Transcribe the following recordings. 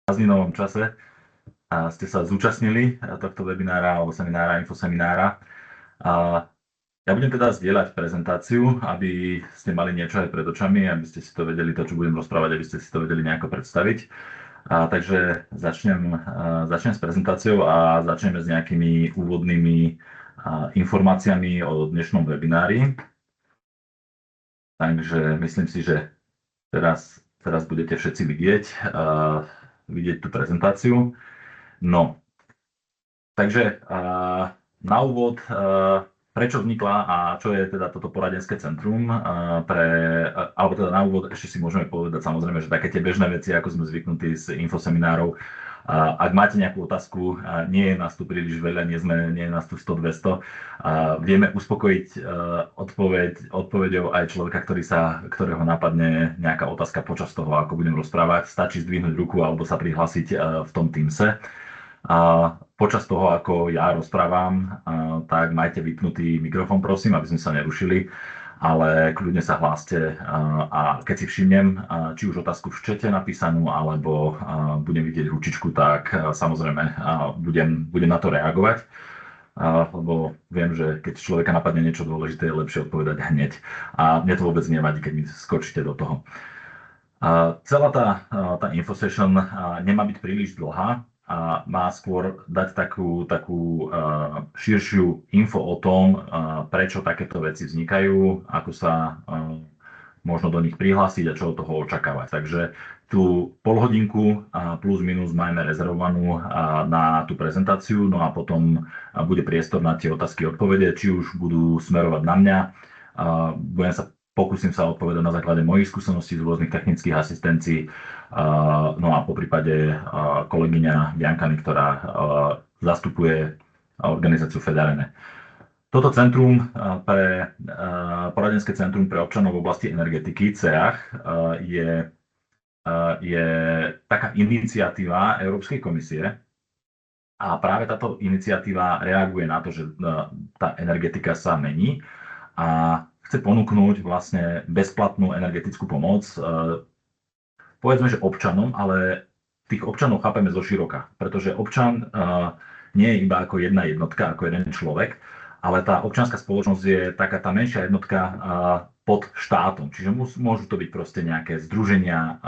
prázdninovom čase ste sa zúčastnili tohto webinára alebo seminára, infoseminára. Ja budem teda zdieľať prezentáciu, aby ste mali niečo aj pred očami, aby ste si to vedeli, to, čo budem rozprávať, aby ste si to vedeli nejako predstaviť. Takže začnem s prezentáciou a začneme s nejakými úvodnými informáciami o dnešnom webinári. Takže myslím si, že teraz budete všetci vidieť tú prezentáciu. No, takže na úvod, prečo vznikla a čo je teda toto poradenské centrum, alebo teda na úvod ešte si môžeme povedať samozrejme, že také tie bežné veci, ako sme zvyknutí z infoseminárov. Ak máte nejakú otázku, nie je nás tu príliš veľa, nie je nás tu 100-200, vieme uspokojiť odpoveďou aj človeka, ktorého napadne nejaká otázka počas toho, ako budem rozprávať. Stačí zdvihnúť ruku alebo sa prihlásiť v tom Teamse. Počas toho, ako ja rozprávam, tak majte vypnutý mikrofón, prosím, aby sme sa nerušili, ale kľudne sa hláste a keď si všimnem, či už otázku v čete napísanú, alebo budem vidieť ručičku, tak samozrejme budem na to reagovať, lebo viem, že keď človeka napadne niečo dôležité, je lepšie odpovedať hneď. A mne to vôbec nevadí, keď mi skočíte do toho. Celá tá infosession nemá byť príliš dlhá, a má skôr dať takú širšiu info o tom, prečo takéto veci vznikajú, ako sa možno do nich prihlásiť a čo od toho očakávať. Takže tú polhodinku plus minus máme rezervovanú na tú prezentáciu, no a potom bude priestor na tie otázky a odpovede, či už budú smerovať na mňa. Pokúsim sa odpovedať na základe mojich skúseností z rôznych technických asistencií, no a poprípade kolegyňa Biankany, ktorá zastupuje organizáciu Fedarene. Toto centrum poradenské centrum pre občanov v oblasti energetiky, CEAH, je taká iniciatíva Európskej komisie a práve táto iniciatíva reaguje na to, že tá energetika sa mení a chce ponúknuť vlastne bezplatnú energetickú pomoc, povedzme, že občanom, ale tých občanov chápeme zoširoka, pretože občan nie je iba ako jedna jednotka, ako jeden človek, ale tá občianská spoločnosť je taká tá menšia jednotka pod štátom. Čiže môžu to byť proste nejaké združenia,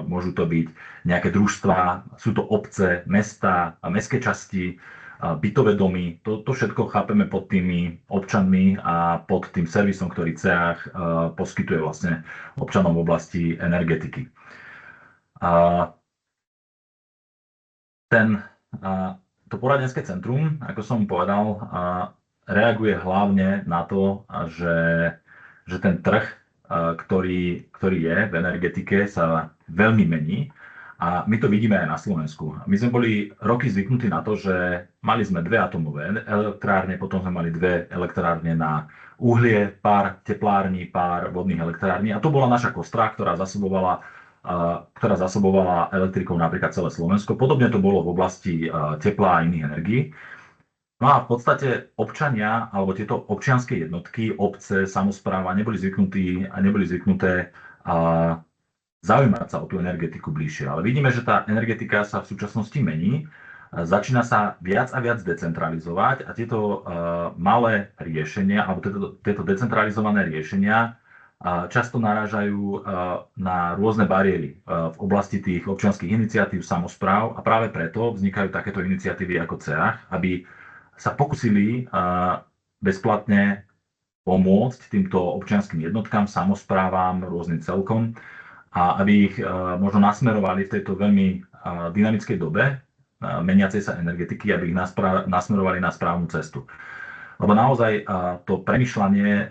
môžu to byť nejaké družstvá, sú to obce, mestá, mestské časti, bytové domy, to všetko chápeme pod tými občanmi a pod tým servisom, ktorý CEAH poskytuje vlastne občanom v oblasti energetiky. To poradenské centrum, ako som povedal, reaguje hlavne na to, že ten trh, ktorý je v energetike, sa veľmi mení. A my to vidíme aj na Slovensku. My sme boli roky zvyknutí na to, že mali sme 2 atomové elektrárne, potom sme mali 2 elektrárne na uhlie, pár teplární, pár vodných elektrární. A to bola naša kostra, ktorá zasobovala elektrikou napríklad celé Slovensko. Podobne to bolo v oblasti tepla a iných energií. No a v podstate občania, alebo tieto občianske jednotky, obce, samospráva neboli zvyknuté zaujímať sa o tú energetiku bližšie. Ale vidíme, že tá energetika sa v súčasnosti mení, začína sa viac a viac decentralizovať a tieto malé riešenia, alebo tieto decentralizované riešenia často narážajú na rôzne bariéry v oblasti tých občianskych iniciatív, samospráv a práve preto vznikajú takéto iniciatívy ako CEAH, aby sa pokúsili bezplatne pomôcť týmto občianskym jednotkám, samosprávam, rôznym celkom, a aby ich možno nasmerovali v tejto veľmi dynamickej dobe meniacej sa energetiky, aby ich nasmerovali na správnu cestu. Lebo naozaj to premýšľanie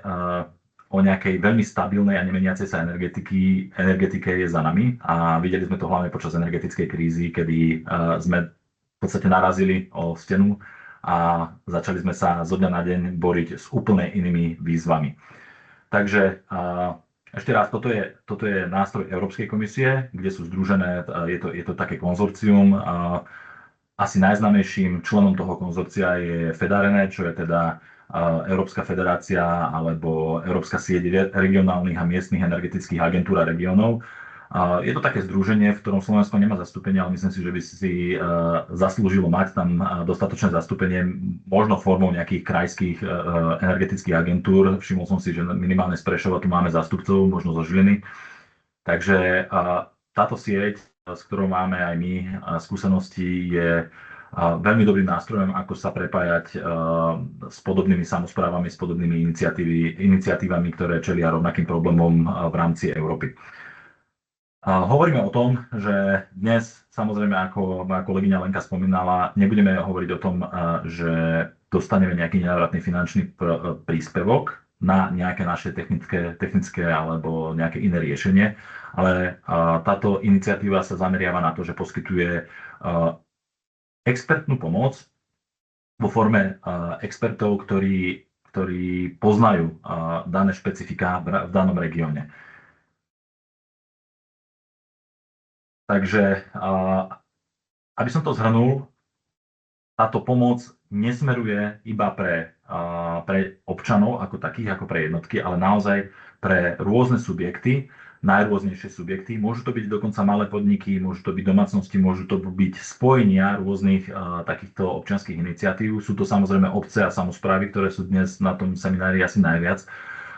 o nejakej veľmi stabilnej a nemeniacej sa energetike je za nami a videli sme to hlavne počas energetickej krízy, kedy sme v podstate narazili o stenu a začali sme sa zo dňa na deň boriť s úplne inými výzvami. Takže ešte raz, toto je nástroj Európskej komisie, kde sú združené, je to také konzorcium. Asi najznámejším členom toho konzorcia je Fedarene, čo je teda Európska federácia alebo Európska sieť regionálnych a miestnych energetických agentúr a regiónov. Je to také združenie, v ktorom Slovensko nemá zastúpenie, ale myslím si, že by si zaslúžilo mať tam dostatočné zastúpenie, možno formou nejakých krajských energetických agentúr. Všimol som si, že minimálne z Prešova tu máme zástupcov, možno zo Žiliny. Takže táto sieť, s ktorou máme aj my skúsenosti, je veľmi dobrým nástrojom, ako sa prepájať s podobnými samosprávami, s podobnými iniciatívami, ktoré čelia rovnakým problémom v rámci Európy. Hovoríme o tom, že dnes, samozrejme, ako moja kolegyňa Lenka spomínala, nebudeme hovoriť o tom, že dostaneme nejaký nenávratný finančný príspevok na nejaké naše technické alebo nejaké iné riešenie, ale táto iniciatíva sa zameriava na to, že poskytuje expertnú pomoc vo forme expertov, ktorí poznajú dané špecifika v danom regióne. Takže, aby som to zhrnul, táto pomoc nesmeruje iba pre občanov ako takých, ako pre jednotky, ale naozaj pre rôzne subjekty, najrôznejšie subjekty. Môžu to byť dokonca malé podniky, môžu to byť domácnosti, môžu to byť spojenia rôznych takýchto občianskych iniciatív. Sú to samozrejme obce a samosprávy, ktoré sú dnes na tom seminári asi najviac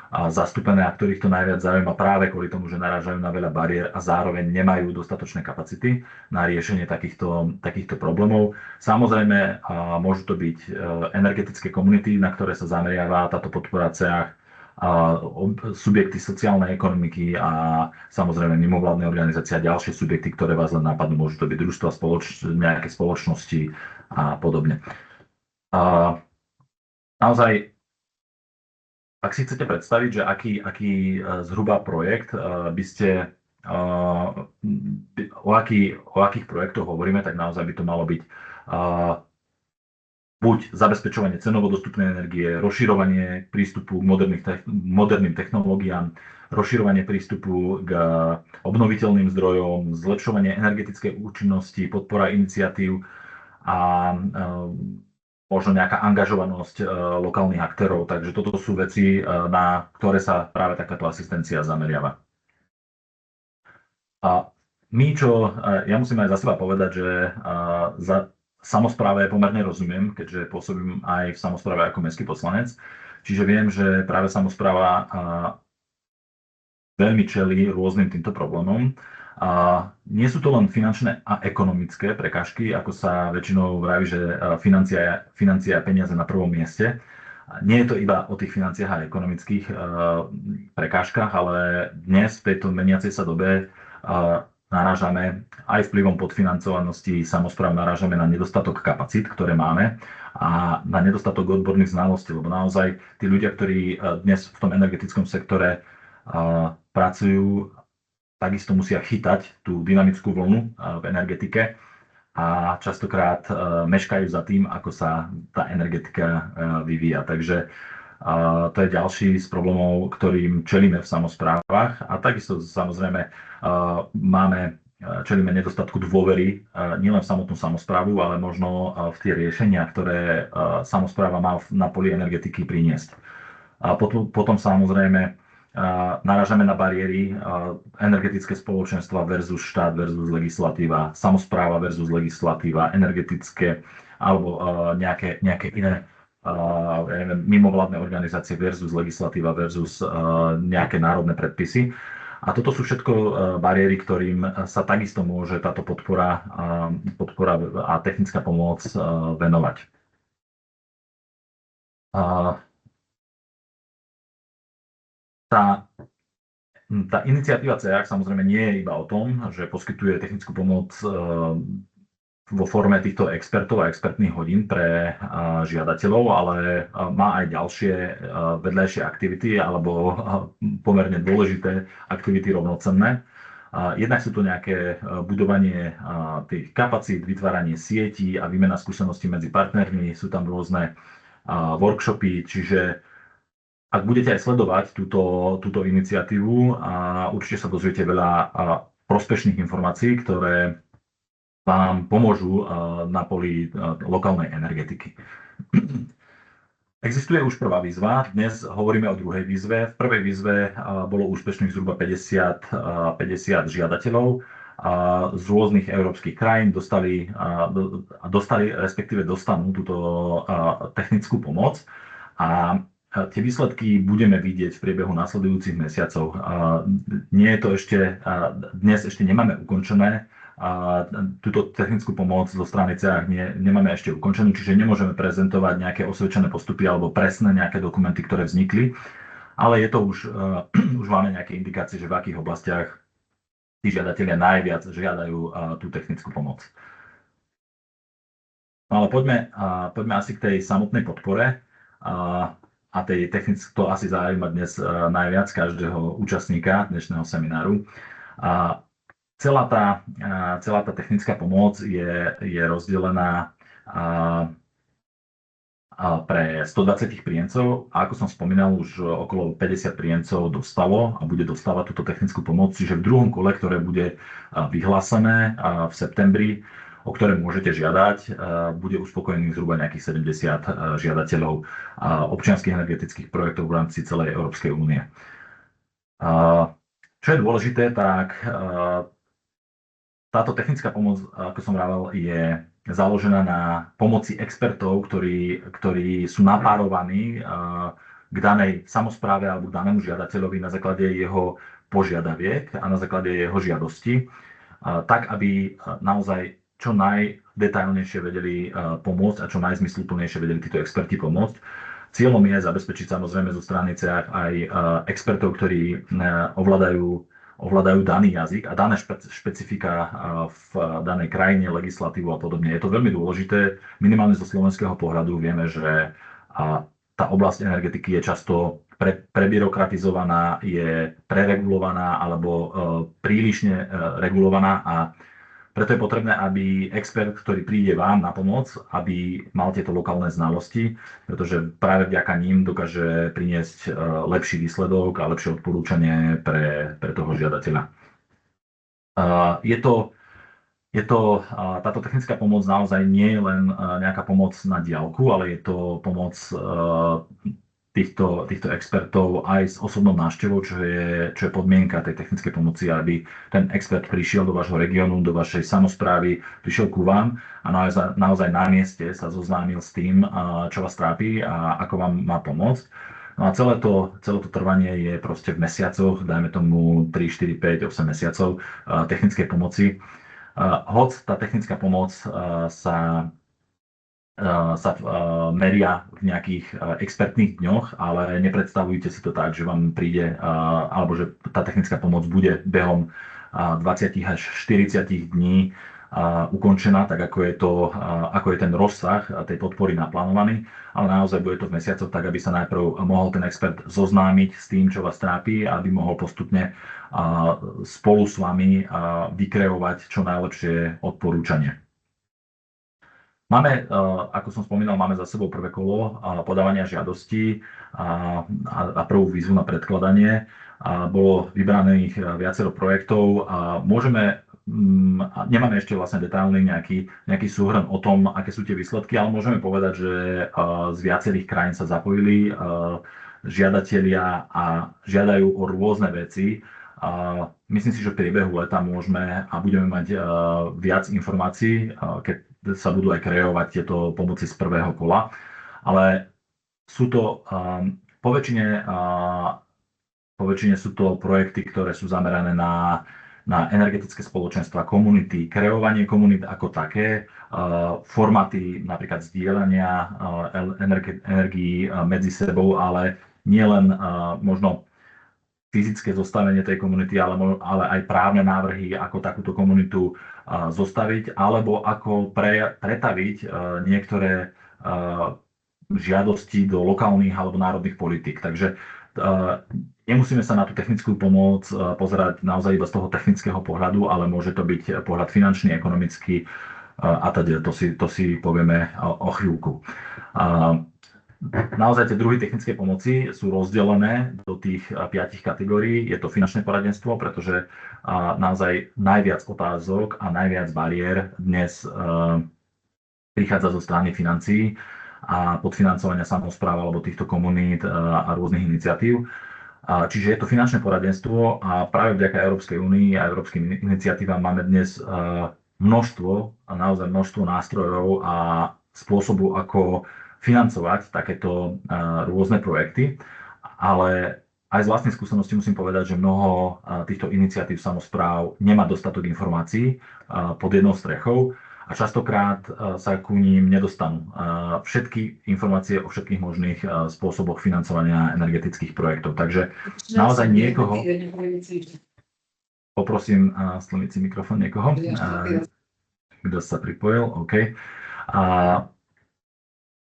zastúpené a ktorých to najviac zaujíma práve kvôli tomu, že narážajú na veľa bariér a zároveň nemajú dostatočné kapacity na riešenie takýchto problémov. Samozrejme, môžu to byť energetické komunity, na ktoré sa zameriava táto podpora CEAH, subjekty sociálnej ekonomiky a samozrejme mimovládne organizácie a ďalšie subjekty, ktoré vás len napadnú. Môžu to byť družstva, nejaké spoločnosti a podobne. Naozaj, ak si chcete predstaviť, že aký zhruba projekt by ste, o akých projektoch hovoríme, tak naozaj by to malo byť buď zabezpečovanie cenovo dostupnej energie, rozširovanie prístupu k moderným technológiám, rozširovanie prístupu k obnoviteľným zdrojom, zlepšovanie energetickej účinnosti, podpora iniciatív a možno nejaká angažovanosť lokálnych aktérov. Takže toto sú veci, na ktoré sa práve takáto asistencia zameriava. A ja musím aj za seba povedať, že za samospráve pomerne rozumiem, keďže pôsobím aj v samospráve ako mestský poslanec. Čiže viem, že práve samospráva veľmi čelí rôznym týmto problémom. Nie sú to len finančné a ekonomické prekážky, ako sa väčšinou vraví, že financia a peniaze na prvom mieste. Nie je to iba o tých financiách a ekonomických prekážkach, ale dnes v tejto meniacej sa dobe narážame aj vplyvom podfinancovanosti samospráv, narážame na nedostatok kapacít, ktoré máme a na nedostatok odborných znalostí, lebo naozaj tí ľudia, ktorí dnes v tom energetickom sektore pracujú, takisto musia chytať tú dynamickú vlnu v energetike a častokrát meškajú za tým, ako sa tá energetika vyvíja. Takže to je ďalší z problémov, ktorým čelíme v samosprávach a takisto samozrejme čelíme nedostatku dôvery nielen v samotnú samosprávu, ale možno v tie riešenia, ktoré samospráva má na poli energetiky priniesť. A potom samozrejme narážame na bariéry energetické spoločenstva versus štát versus legislatíva, samospráva versus legislatíva, energetické alebo nejaké iné mimovládne organizácie versus legislatíva versus nejaké národné predpisy. A toto sú všetko bariéry, ktorým sa takisto môže táto podpora a technická pomoc venovať. Tá iniciatíva CEAH samozrejme nie je iba o tom, že poskytuje technickú pomoc vo forme týchto expertov a expertných hodín pre žiadateľov, ale má aj ďalšie vedľajšie aktivity alebo pomerne dôležité aktivity rovnocenné. Jednak sú to nejaké budovanie tých kapacít, vytváranie sietí a výmena skúseností medzi partnermi. Sú tam rôzne workshopy, čiže ak budete aj sledovať túto iniciatívu, určite sa dozviete veľa prospešných informácií, ktoré vám pomôžu na poli lokálnej energetiky. Existuje už prvá výzva, dnes hovoríme o druhej výzve. V prvej výzve bolo úspešných zhruba 50 žiadateľov z rôznych európskych krajín, dostali respektíve dostanú túto technickú pomoc a tie výsledky budeme vidieť v priebehu nasledujúcich mesiacov. Nie je to dnes ešte nemáme ukončené túto technickú pomoc zo strany CEAC nemáme ešte ukončenú, čiže nemôžeme prezentovať nejaké osvedčené postupy alebo presné nejaké dokumenty, ktoré vznikli, ale je to už máme nejaké indikácie, že v akých oblastiach tí žiadatelia najviac žiadajú tú technickú pomoc. No ale poďme asi k tej samotnej podpore a tej technické, to asi zaujíma dnes najviac každého účastníka dnešného semináru. Celá tá technická pomoc je rozdelená pre 120 príjemcov a ako som spomínal, už okolo 50 príjemcov dostalo a bude dostávať túto technickú pomoc, čiže v druhom kole, ktoré bude vyhlásené v septembri, o ktoré môžete žiadať, bude uspokojených zhruba nejakých 70 žiadateľov občianskych energetických projektov v rámci celej Európskej únie. Čo je dôležité, tak táto technická pomoc, ako som vravel, je založená na pomoci expertov, ktorí sú napárovaní k danej samospráve alebo k danému žiadateľovi na základe jeho požiadaviek a na základe jeho žiadosti, tak aby naozaj čo najdetailnejšie vedeli pomôcť a čo najzmysluplnejšie vedeli títo experti pomôcť. Cieľom je zabezpečiť samozrejme zo strany CEAC aj expertov, ktorí ovládajú daný jazyk a dané špecifika v danej krajine, legislatívu a podobne. Je to veľmi dôležité. Minimálne zo slovenského pohľadu vieme, že tá oblasť energetiky je často prebyrokratizovaná, je preregulovaná alebo prílišne regulovaná a preto je potrebné, aby expert, ktorý príde vám na pomoc, aby mal tieto lokálne znalosti, pretože práve vďaka ním dokáže priniesť lepší výsledok a lepšie odporúčanie pre toho žiadateľa. Táto technická pomoc naozaj nie je len nejaká pomoc na diaľku, ale je to pomoc týchto expertov aj s osobnou návštevou, čo je podmienka tej technickej pomoci, aby ten expert prišiel do vášho regiónu, do vašej samosprávy, prišiel ku vám a naozaj na mieste sa zoznámil s tým, čo vás trápi a ako vám má pomôcť. No a celé to trvanie je proste v mesiacoch, dajme tomu 3, 4, 5, 8 mesiacov technickej pomoci. Hoď tá technická pomoc sa meria v nejakých expertných dňoch, ale nepredstavujte si to tak, že vám príde, alebo že tá technická pomoc bude behom 20 až 40 dní ukončená, tak ako je ten rozsah tej podpory naplánovaný, ale naozaj bude to v mesiacoch tak, aby sa najprv mohol ten expert zoznámiť s tým, čo vás trápi, aby mohol postupne spolu s vami vykreovať čo najlepšie odporúčanie. Máme, ako som spomínal, máme za sebou prvé kolo podávania žiadostí a prvú výzvu na predkladanie. Bolo vybraných viacero projektov a nemáme ešte vlastne detailný nejaký súhrn o tom, aké sú tie výsledky, ale môžeme povedať, že z viacerých krajín sa zapojili žiadatelia a žiadajú o rôzne veci. Myslím si, že v priebehu leta môžeme a budeme mať viac informácií, keď sa budú aj kreovať tieto pomoci z prvého kola, ale sú to po väčšine sú to projekty, ktoré sú zamerané na energetické spoločenstva, komunity, kreovanie komunít ako také, formáty napríklad zdieľania energií medzi sebou, ale nie len možno fyzické zostavenie tej komunity, ale aj právne návrhy, ako takúto komunitu zostaviť, alebo ako pretaviť niektoré žiadosti do lokálnych alebo národných politík. Takže nemusíme sa na tú technickú pomoc pozerať naozaj iba z toho technického pohľadu, ale môže to byť pohľad finančný, ekonomický a teda to si povieme o chvíľku. Naozaj tie druhy technickej pomoci sú rozdelené do tých 5 kategórií. Je to finančné poradenstvo, pretože naozaj najviac otázok a najviac bariér dnes prichádza zo strany financií a podfinancovania samospráv alebo týchto komunít a rôznych iniciatív. Čiže je to finančné poradenstvo a práve vďaka Európskej únii a európskym iniciatívam máme dnes naozaj množstvo nástrojov a spôsobu, ako financovať takéto rôzne projekty. Ale aj z vlastnej skúsenosti musím povedať, že mnoho týchto iniciatív samospráv nemá dostatok informácií pod jednou strechou a častokrát sa ku ním nedostanú všetky informácie o všetkých možných spôsoboch financovania energetických projektov. Takže naozaj niekoho... Poprosím stlmiť si mikrofón niekoho, kto sa pripojil. OK.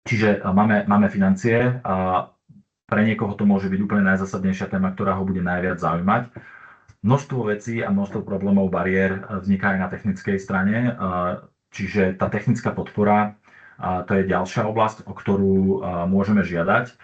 Čiže máme financie. Pre niekoho to môže byť úplne najzásadnejšia téma, ktorá ho bude najviac zaujímať. Množstvo vecí a množstvo problémov, bariér vzniká aj na technickej strane. Čiže tá technická podpora, to je ďalšia oblasť, o ktorú môžeme žiadať.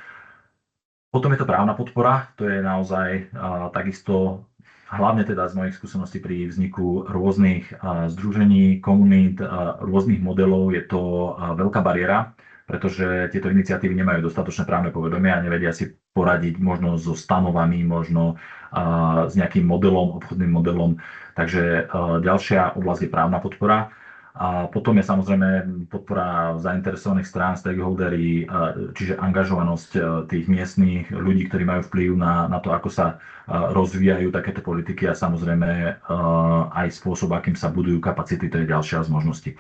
Potom je to právna podpora, to je naozaj takisto, hlavne teda z mojich skúseností pri vzniku rôznych združení, komunít, rôznych modelov, je to veľká bariéra, pretože tieto iniciatívy nemajú dostatočné právne povedomie a nevedia si poradiť možno so stanovami, možno s nejakým modelom, obchodným modelom. Takže ďalšia oblasť je právna podpora. A potom je samozrejme podpora zainteresovaných strán, stakeholdery, čiže angažovanosť tých miestnych ľudí, ktorí majú vplyv na to, ako sa rozvíjajú takéto politiky a samozrejme aj spôsob, akým sa budujú kapacity, to je ďalšia z možností.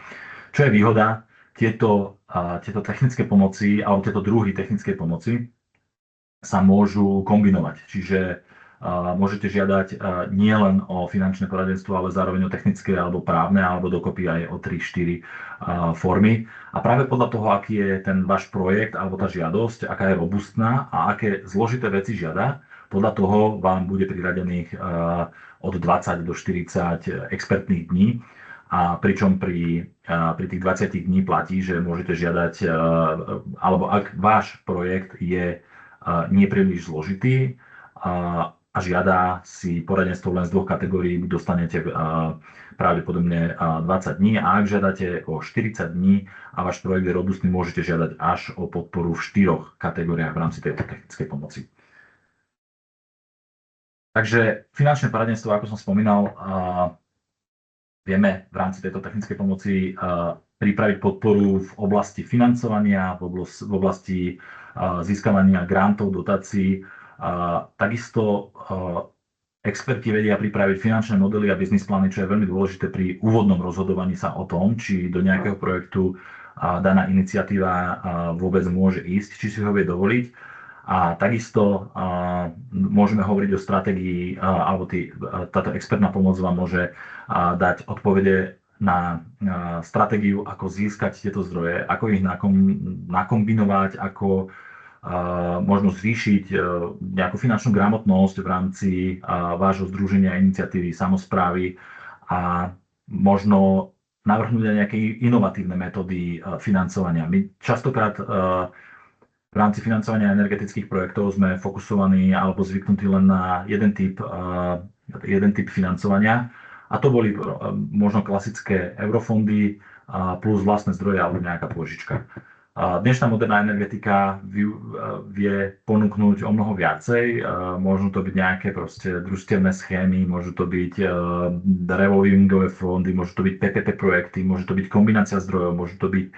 Čo je výhoda? Tieto technické pomoci, alebo tieto druhy technickej pomoci sa môžu kombinovať. Čiže môžete žiadať nielen o finančné poradenstvo, ale zároveň o technické alebo právne, alebo dokopy aj o 3-4 formy. A práve podľa toho, aký je ten váš projekt alebo tá žiadosť, aká je robustná a aké zložité veci žiada, podľa toho vám bude priradených od 20 do 40 expertných dní. A pričom pri tých 20 dní platí, že môžete žiadať, alebo ak váš projekt je nie príliš zložitý a žiada si poradenstvo len z dvoch kategórií, dostanete pravdepodobne 20 dní a ak žiadate o 40 dní a váš projekt je robustný, môžete žiadať až o podporu v 4 kategóriách v rámci tejto technickej pomoci. Takže finančné poradenstvo, ako som spomínal, vieme v rámci tejto technickej pomoci pripraviť podporu v oblasti financovania, v oblasti získavania grantov, dotácií. Takisto experti vedia pripraviť finančné modely a biznis plány, čo je veľmi dôležité pri úvodnom rozhodovaní sa o tom, či do nejakého projektu daná iniciatíva vôbec môže ísť, či si ho vie dovoliť. A takisto môžeme hovoriť o stratégii, alebo táto expertná pomoc vám môže dať odpovede na stratégiu, ako získať tieto zdroje, ako ich nakombinovať, ako možno zvýšiť nejakú finančnú gramotnosť v rámci vášho združenia, iniciatívy, samosprávy a možno navrhnúť aj nejaké inovatívne metódy financovania. My častokrát v rámci financovania energetických projektov sme fokusovaní alebo zvyknutí len na jeden typ financovania a to boli možno klasické eurofondy plus vlastné zdroje alebo nejaká pôžička. Dnešná moderná energetika vie ponúknuť o mnoho viacej. Môžu to byť nejaké proste družstevné schémy, môžu to byť revolvingové fondy, môžu to byť PPP projekty, môže to byť kombinácia zdrojov, môžu to byť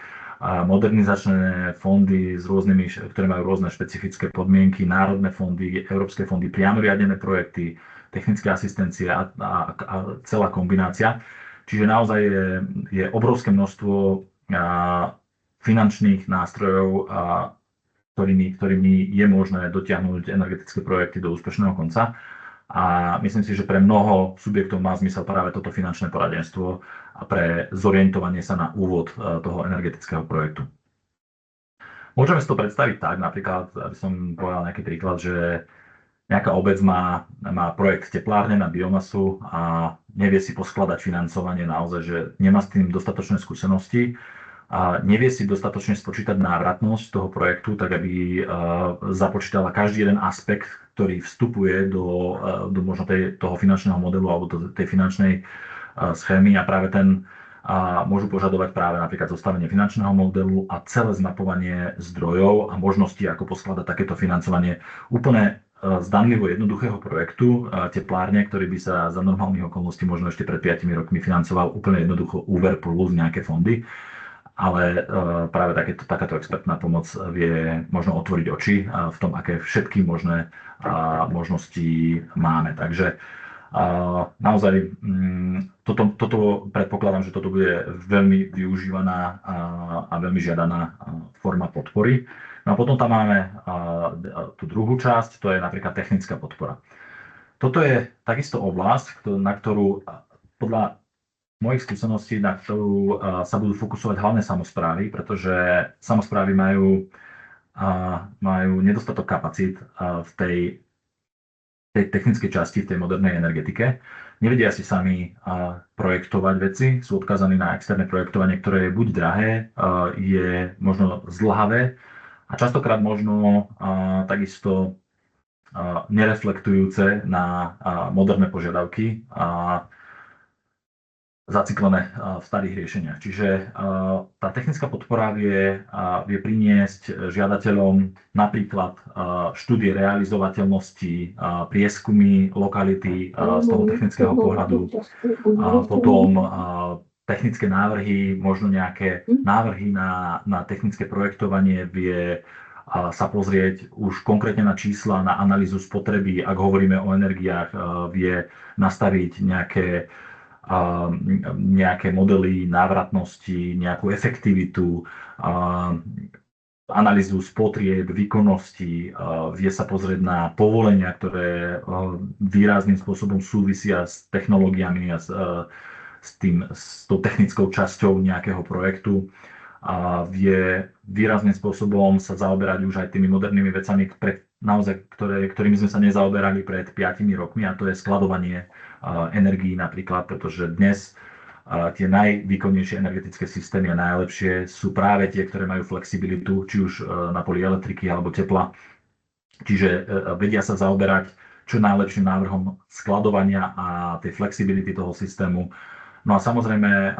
modernizačné fondy s rôznymi, ktoré majú rôzne špecifické podmienky, národné fondy, európske fondy, priamo riadené projekty, technické asistencie a celá kombinácia. Čiže naozaj je obrovské množstvo finančných nástrojov, ktorými je možné dotiahnuť energetické projekty do úspešného konca. A myslím si, že pre mnoho subjektov má zmysel práve toto finančné poradenstvo a pre zorientovanie sa na úvod toho energetického projektu. Môžeme si to predstaviť tak, napríklad, aby som povedal nejaký príklad, že nejaká obec má projekt teplárne na biomasu a nevie si poskladať financovanie naozaj, že nemá s tým dostatočné skúsenosti a nevie si dostatočne spočítať návratnosť toho projektu, tak aby započítala každý jeden aspekt, ktorý vstupuje do možno toho finančného modelu alebo do tej finančnej schémy a práve a môžu požadovať práve napríklad zostavenie finančného modelu a celé zmapovanie zdrojov a možností, ako poskladať takéto financovanie úplne zdanlivo jednoduchého projektu teplárne, ktorý by sa za normálnych okolností možno ešte pred 5 rokmi financoval úplne jednoducho úver plus nejaké fondy. Ale práve takáto expertná pomoc vie možno otvoriť oči v tom, aké všetky možné možnosti máme. Takže naozaj toto predpokladám, že toto bude veľmi využívaná a veľmi žiadaná forma podpory. No a potom tam máme tú druhú časť, to je napríklad technická podpora. Toto je takisto oblasť, na ktorú podľa mojich skúseností, na ktorú sa budú fokusovať hlavne samosprávy, pretože samosprávy majú nedostatok kapacít v tej technickej časti, v tej modernej energetike. Nevedia si sami projektovať veci, sú odkázaní na externé projektovanie, ktoré je buď drahé, je možno zdĺhavé a častokrát možno takisto nereflektujúce na moderné požiadavky zaciklené v starých riešeniach. Čiže tá technická podpora vie priniesť žiadateľom napríklad štúdie realizovateľnosti, prieskumy lokality z toho technického pohľadu, potom technické návrhy, možno nejaké návrhy na technické projektovanie, vie sa pozrieť už konkrétne na čísla, na analýzu spotreby, ak hovoríme o energiách, vie nastaviť nejaké modely návratnosti, nejakú efektivitu, analýzu spotrieb, výkonnosti, vie sa pozrieť na povolenia, ktoré výrazným spôsobom súvisia s technológiami a s tou technickou časťou nejakého projektu. Vie výrazným spôsobom sa zaoberať už aj tými modernými vecami, ktorými sme sa nezaoberali pred 5 rokmi, a to je skladovanie energií napríklad, pretože dnes tie najvýkonnejšie energetické systémy a najlepšie sú práve tie, ktoré majú flexibilitu, či už na poli elektriky alebo tepla. Čiže vedia sa zaoberať čo najlepším návrhom skladovania a tej flexibility toho systému. No a samozrejme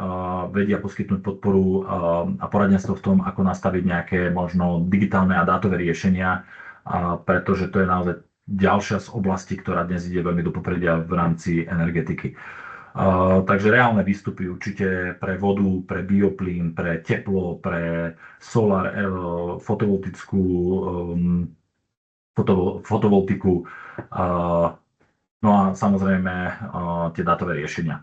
vedia poskytnúť podporu a poradenstvo v tom, ako nastaviť nejaké možno digitálne a dátové riešenia, pretože to je naozaj ďalšia z oblastí, ktorá dnes ide veľmi do popredia v rámci energetiky. Takže reálne výstupy určite pre vodu, pre bioplyn, pre teplo, pre solar, fotovoltiku, no a samozrejme tie dátové riešenia.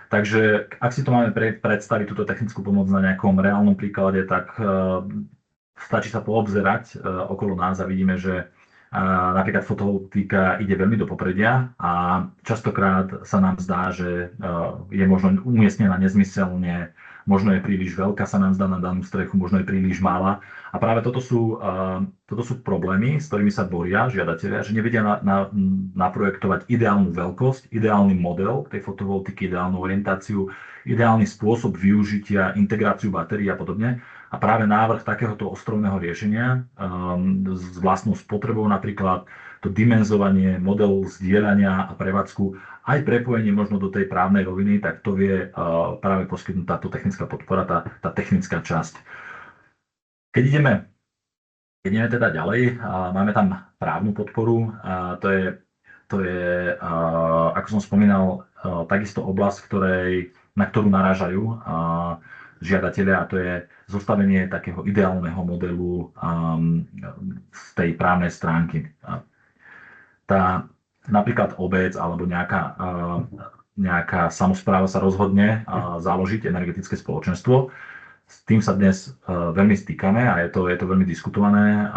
Takže ak si to máme predstaviť, túto technickú pomoc na nejakom reálnom príklade, tak stačí sa poobzerať okolo nás a vidíme, že napríklad fotovoltika ide veľmi do popredia a častokrát sa nám zdá, že je možno umiestnená nezmyselne, možno je príliš veľká, sa nám zdá na danú strechu, možno je príliš malá. A práve toto sú problémy, s ktorými sa boria žiadatelia, že nevedia naprojektovať ideálnu veľkosť, ideálny model tej fotovoltiky, ideálnu orientáciu, ideálny spôsob využitia, integráciu batérií a podobne. A práve návrh takéhoto ostrovného riešenia s vlastnou spotrebou napríklad, to dimenzovanie, model zdieľania a prevádzku, aj prepojenie možno do tej právnej roviny, tak to vie práve poskytnúť táto technická podpora, tá technická časť. Keď ideme teda ďalej, máme tam právnu podporu, to je, ako som spomínal, takisto oblasť, na ktorú narážajú žiadatelia, a to je zostavenie takého ideálneho modelu z tej právnej stránky. Napríklad obec alebo nejaká samospráva sa rozhodne založiť energetické spoločenstvo. S tým sa dnes veľmi stýkame a je to veľmi diskutované.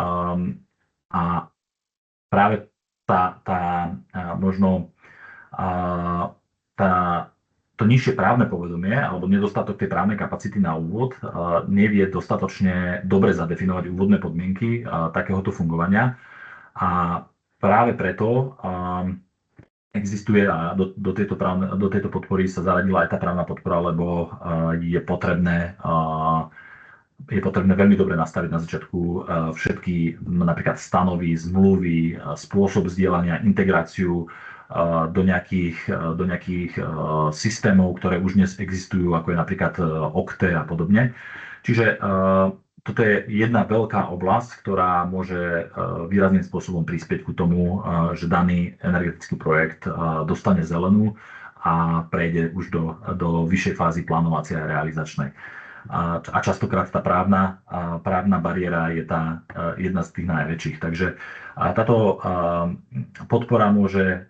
A práve to nižšie právne povedomie alebo nedostatok tej právnej kapacity na úvod nevie dostatočne dobre zadefinovať úvodné podmienky takéhoto fungovania. A práve preto existuje a do tejto podpory sa zaradila aj tá právna podpora, lebo je potrebné veľmi dobre nastaviť na začiatku všetky napríklad stanovy, zmluvy, spôsob zdieľania, integráciu do nejakých systémov, ktoré už dnes existujú, ako je napríklad Okte a podobne. Čiže toto je jedna veľká oblasť, ktorá môže výrazným spôsobom prispieť ku tomu, že daný energetický projekt dostane zelenú a prejde už do vyššej fázy plánovacej a realizačnej. A častokrát tá právna bariéra je tá jedna z tých najväčších. Takže táto podpora môže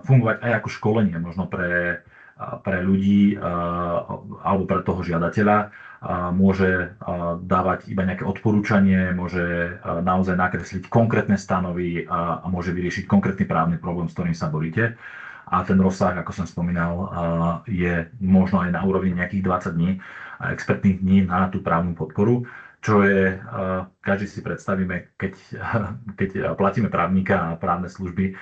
fungovať aj ako školenie možno pre ľudí alebo pre toho žiadateľa. Môže dávať iba nejaké odporúčanie, môže naozaj nakresliť konkrétne stanovy a môže vyriešiť konkrétny právny problém, s ktorým sa boríte. A ten rozsah, ako som spomínal, je možno aj na úrovni nejakých 20 dní, expertných dní na tú právnu podporu, čo je, každý si predstavíme, keď platíme právnika a právne služby,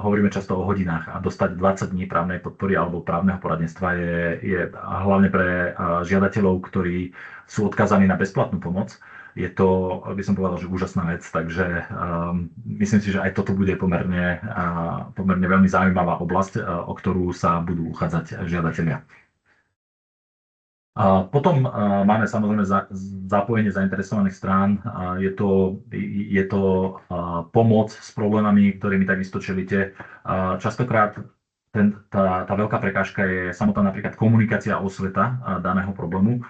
hovoríme často o hodinách a dostať 20 dní právnej podpory alebo právneho poradenstva je hlavne pre žiadateľov, ktorí sú odkázaní na bezplatnú pomoc. Je to, by som povedal, že úžasná vec, takže myslím si, že aj toto bude pomerne veľmi zaujímavá oblasť, o ktorú sa budú uchádzať žiadatelia. Potom máme samozrejme zapojenie zainteresovaných strán. Je to pomoc s problémami, ktorými takisto čelíte. Častokrát tá veľká prekážka je samotná napríklad komunikácia a osveta daného problému.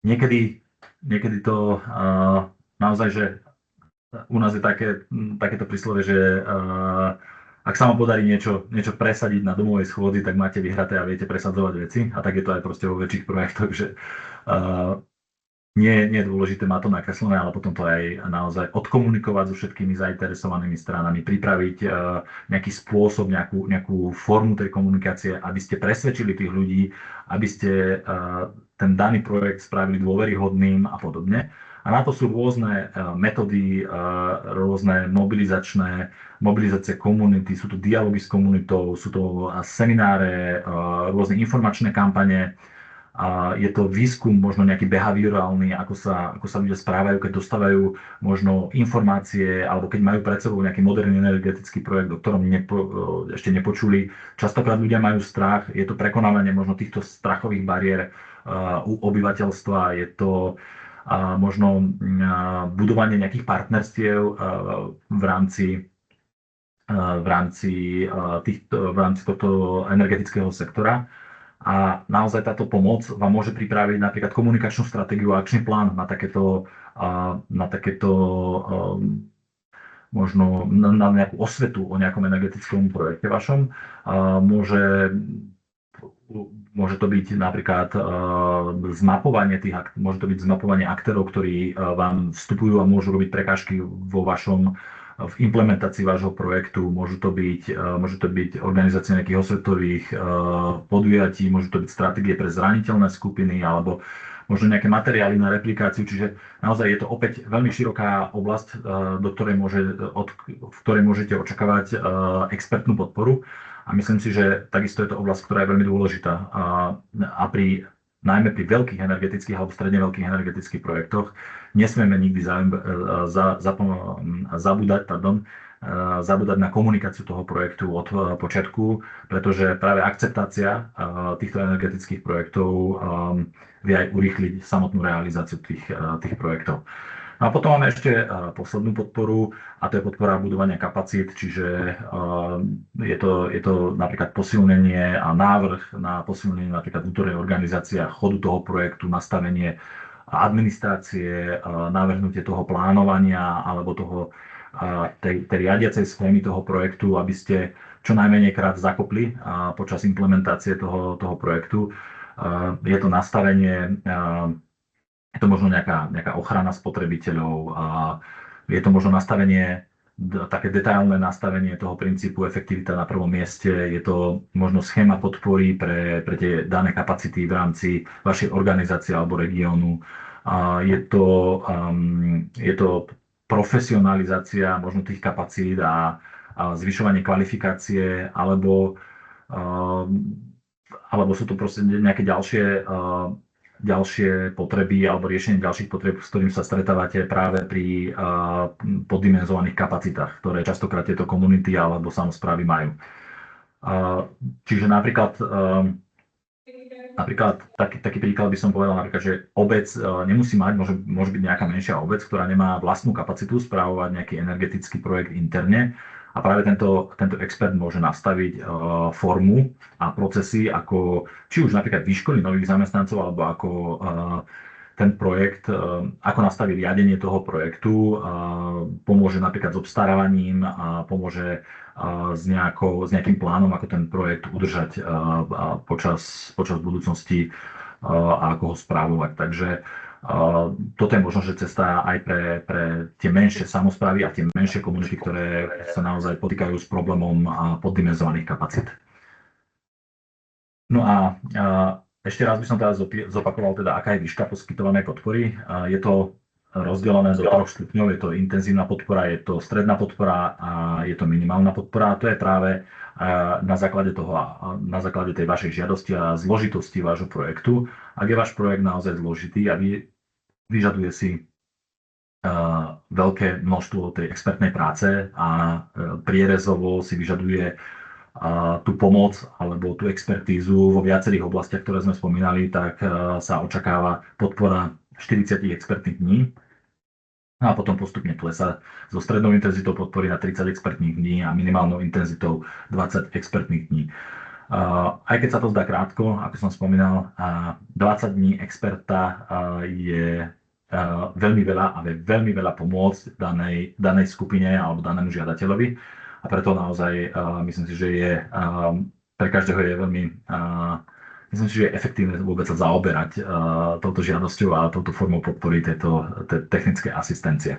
Niekedy to naozaj, že u nás je takéto príslovie, že ak sa vám podarí niečo presadiť na domovej schôdzi, tak máte vyhraté a viete presadzovať veci. A tak je to aj proste vo väčších projektoch, že nie je dôležité mať to nakreslené, ale potom to aj naozaj odkomunikovať so všetkými zainteresovanými stranami, pripraviť nejaký spôsob, nejakú formu tej komunikácie, aby ste presvedčili tých ľudí, aby ste ten daný projekt spravili dôveryhodným a podobne. A na to sú rôzne metódy, rôzne mobilizácie komunity, sú to dialógy s komunitou, sú to semináre, rôzne informačné kampane. Je to výskum možno nejaký behaviorálny, ako sa ľudia správajú, keď dostávajú možno informácie, alebo keď majú pred sebou nejaký moderný energetický projekt, o ktorom ešte nepočuli. Častokrát ľudia majú strach, je to prekonávanie možno týchto strachových bariér u obyvateľstva, je to možno budovanie nejakých partnerstiev v rámci tohto energetického sektora. A naozaj táto pomoc vám môže pripraviť napríklad komunikačnú stratégiu a akčný plán na takéto možno na nejakú osvetu o nejakom energetickom projekte vašom. Môže to byť napríklad môže to byť zmapovanie aktérov, ktorí vám vstupujú a môžu robiť prekážky v implementácii vášho projektu. Môže to byť organizácia nejakých osvetových podujatí, môžu to byť stratégie pre zraniteľné skupiny alebo možno nejaké materiály na replikáciu. Čiže naozaj je to opäť veľmi široká oblasť, v ktorej môžete očakávať expertnú podporu. A myslím si, že takisto je to oblasť, ktorá je veľmi dôležitá. A najmä pri veľkých energetických alebo stredne veľkých energetických projektoch nesmieme nikdy zabúdať na komunikáciu toho projektu od počiatku, pretože práve akceptácia týchto energetických projektov vie aj urýchliť samotnú realizáciu tých projektov. No a potom máme ešte poslednú podporu, a to je podpora budovania kapacít, čiže je to napríklad posilnenie a návrh na posilnenie napríklad vnútornej organizácie a chodu toho projektu, nastavenie administrácie, navrhnutie toho plánovania alebo tej riadiacej schémy toho projektu, aby ste čo najmenej krát zakopli počas implementácie toho projektu. Je to nastavenie, je to možno nejaká ochrana spotrebiteľov, je to možno nastavenie, také detailné nastavenie toho princípu efektivita na prvom mieste, je to možno schéma podpory pre tie dané kapacity v rámci vašej organizácie alebo regiónu. Je to profesionalizácia možno tých kapacít a zvyšovanie kvalifikácie, alebo sú to proste nejaké ďalšie ďalšie potreby alebo riešenie ďalších potreb, s ktorým sa stretávate práve pri poddimenzovaných kapacitách, ktoré častokrát tieto komunity alebo samosprávy majú. Čiže napríklad taký príklad by som povedal, napríklad, že obec nemusí mať, môže byť nejaká menšia obec, ktorá nemá vlastnú kapacitu správovať nejaký energetický projekt interne. A práve tento expert môže nastaviť formu a procesy, ako či už napríklad vyškolí nových zamestnancov, alebo ako ten projekt, ako nastaví riadenie toho projektu, pomôže napríklad s obstarávaním a pomôže s nejakým plánom, ako ten projekt udržať počas budúcnosti a ako ho správovať. Takže toto je možno, že cesta aj pre tie menšie samosprávy a tie menšie komunity, ktoré sa naozaj potýkajú s problémom poddimenzovaných kapacít. No a ešte raz by som teda zopakoval, aká je výška poskytovanej podpory. Je to rozdelené do 3 stupňov. Je to intenzívna podpora, je to stredná podpora a je to minimálna podpora. A to je práve na základe tej vašej žiadosti a zložitosti vášho projektu. Ak je váš projekt naozaj zložitý a vyžaduje si veľké množstvo tej expertnej práce a prierezovo si vyžaduje tú pomoc alebo tú expertízu vo viacerých oblastiach, ktoré sme spomínali, tak sa očakáva podpora 40 expertných dní a potom postupne klesá so strednou intenzitou podpory na 30 expertných dní a minimálnou intenzitou 20 expertných dní. Aj keď sa to zdá krátko, ako som spomínal, 20 dní experta je veľmi veľa a vie veľmi veľa pomôcť danej skupine alebo danému žiadateľovi. A preto naozaj myslím si, že pre každého je veľmi myslím si, že je efektívne vôbec sa zaoberať touto žiadosťou a touto formou podpory tejto technickej asistencie.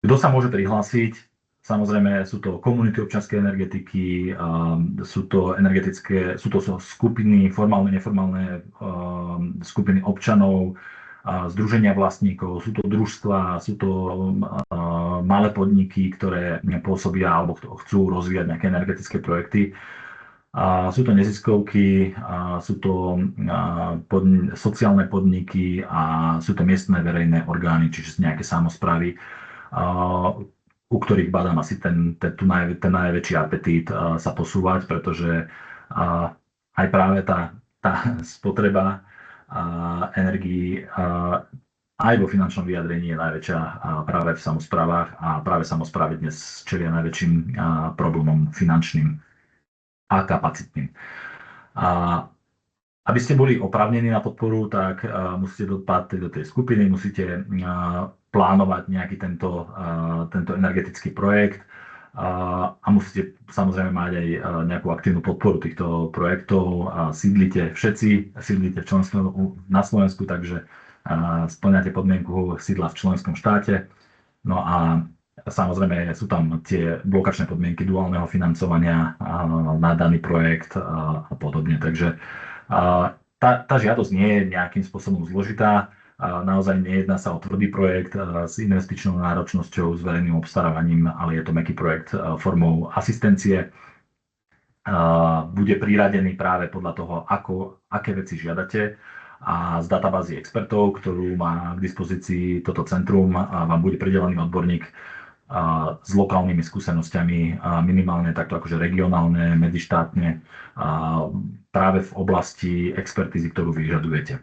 Kto sa môže prihlásiť? Samozrejme sú to komunity občianskej energetiky, sú to skupiny, formálne, neformálne skupiny občanov, združenia vlastníkov, sú to družstvá, sú to malé podniky, ktoré pôsobia alebo chcú rozvíjať nejaké energetické projekty. Sú to neziskovky, sú to sociálne podniky a sú to miestne verejné orgány, čiže nejaké samosprávy, u ktorých badám asi ten najväčší apetít sa posúvať, pretože aj práve tá spotreba energií aj vo finančnom vyjadrení je najväčšia práve v samosprávach a práve samosprávy dnes čelia najväčším problémom finančným a kapacitným. Aby ste boli oprávnení na podporu, tak musíte patriť do tej skupiny, musíte plánovať nejaký tento energetický projekt a musíte samozrejme mať aj nejakú aktívnu podporu týchto projektov. Sídlite na Slovensku, takže spĺňate podmienku sídla v členskom štáte. No a samozrejme sú tam tie blokačné podmienky duálneho financovania na daný projekt a podobne. Takže tá žiadosť nie je nejakým spôsobom zložitá. Naozaj nejedná sa o tvrdý projekt s investičnou náročnosťou, s verejným obstarávaním, ale je to mäkký projekt formou asistencie. Bude priradený práve podľa toho, aké veci žiadate a z databázy expertov, ktorú má k dispozícii toto centrum, vám bude pridelený odborník s lokálnymi skúsenosťami, minimálne takto akože regionálne, medzištátne, práve v oblasti expertízy, ktorú vyžadujete.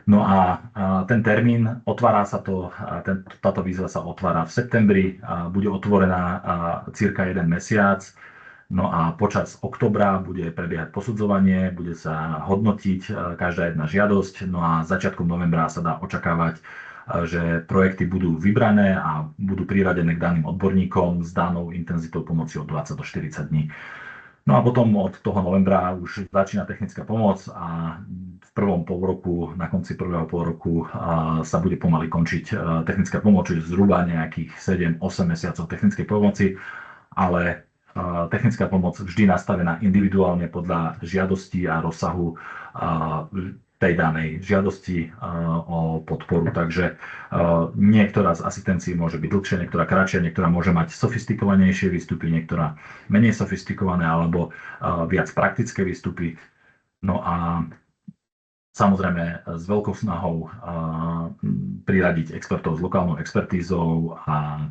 No a ten termín, táto výzva sa otvára v septembri, bude otvorená cirka 1 mesiac, no a počas októbra bude prebiehať posudzovanie, bude sa hodnotiť každá jedna žiadosť, no a začiatkom novembra sa dá očakávať, že projekty budú vybrané a budú priradené k daným odborníkom s danou intenzitou pomoci od 20 do 40 dní. No a potom od toho novembra už začína technická pomoc a v prvom polroku, na konci prvého polroku sa bude pomaly končiť technická pomoc, čiže zhruba nejakých 7-8 mesiacov technickej pomoci, ale technická pomoc vždy nastavená individuálne podľa žiadosti a rozsahu tej danej žiadosti o podporu. Takže niektorá z asistencií môže byť dlhšia, niektorá kratšia, niektorá môže mať sofistikovanejšie výstupy, niektorá menej sofistikované alebo viac praktické výstupy. No a Samozrejme s veľkou snahou priradiť expertov s lokálnou expertízou a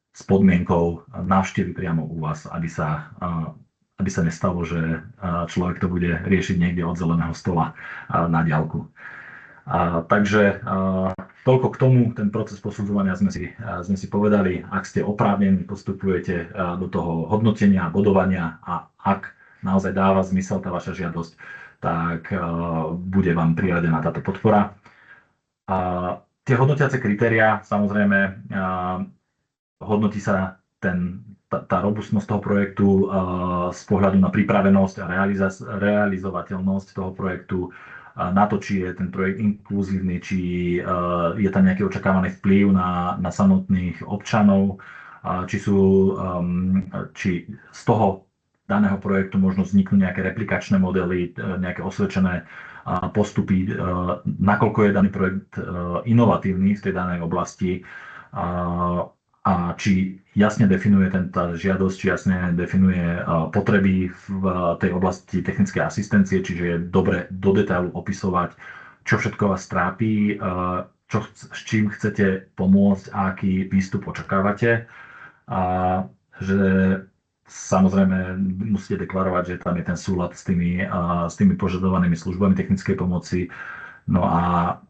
s podmienkou návštevy priamo u vás, aby sa nestalo, že človek to bude riešiť niekde od zeleného stola na diaľku. Takže toľko k tomu, ten proces posudzovania sme si povedali. Ak ste oprávnení, postupujete do toho hodnotenia, bodovania a ak naozaj dáva zmysel tá vaša žiadosť, tak bude vám priradená táto podpora. Tie hodnotiace kritériá, samozrejme, hodnotí sa tá robustnosť toho projektu z pohľadu na pripravenosť a realizovateľnosť toho projektu, na to, či je ten projekt inkluzívny, či je tam nejaký očakávaný vplyv na samotných občanov, či z toho daného projektu možno vzniknú nejaké replikačné modely, nejaké osvedčené postupy, nakoľko je daný projekt inovatívny v tej danej oblasti, a či jasne definuje tá žiadosť, či jasne definuje potreby v tej oblasti technickej asistencie, čiže je dobre do detailu opisovať, čo všetko vás trápi, s čím chcete pomôcť a aký výstup očakávate. Že samozrejme musíte deklarovať, že tam je ten súlad s tými požadovanými službami technickej pomoci. No a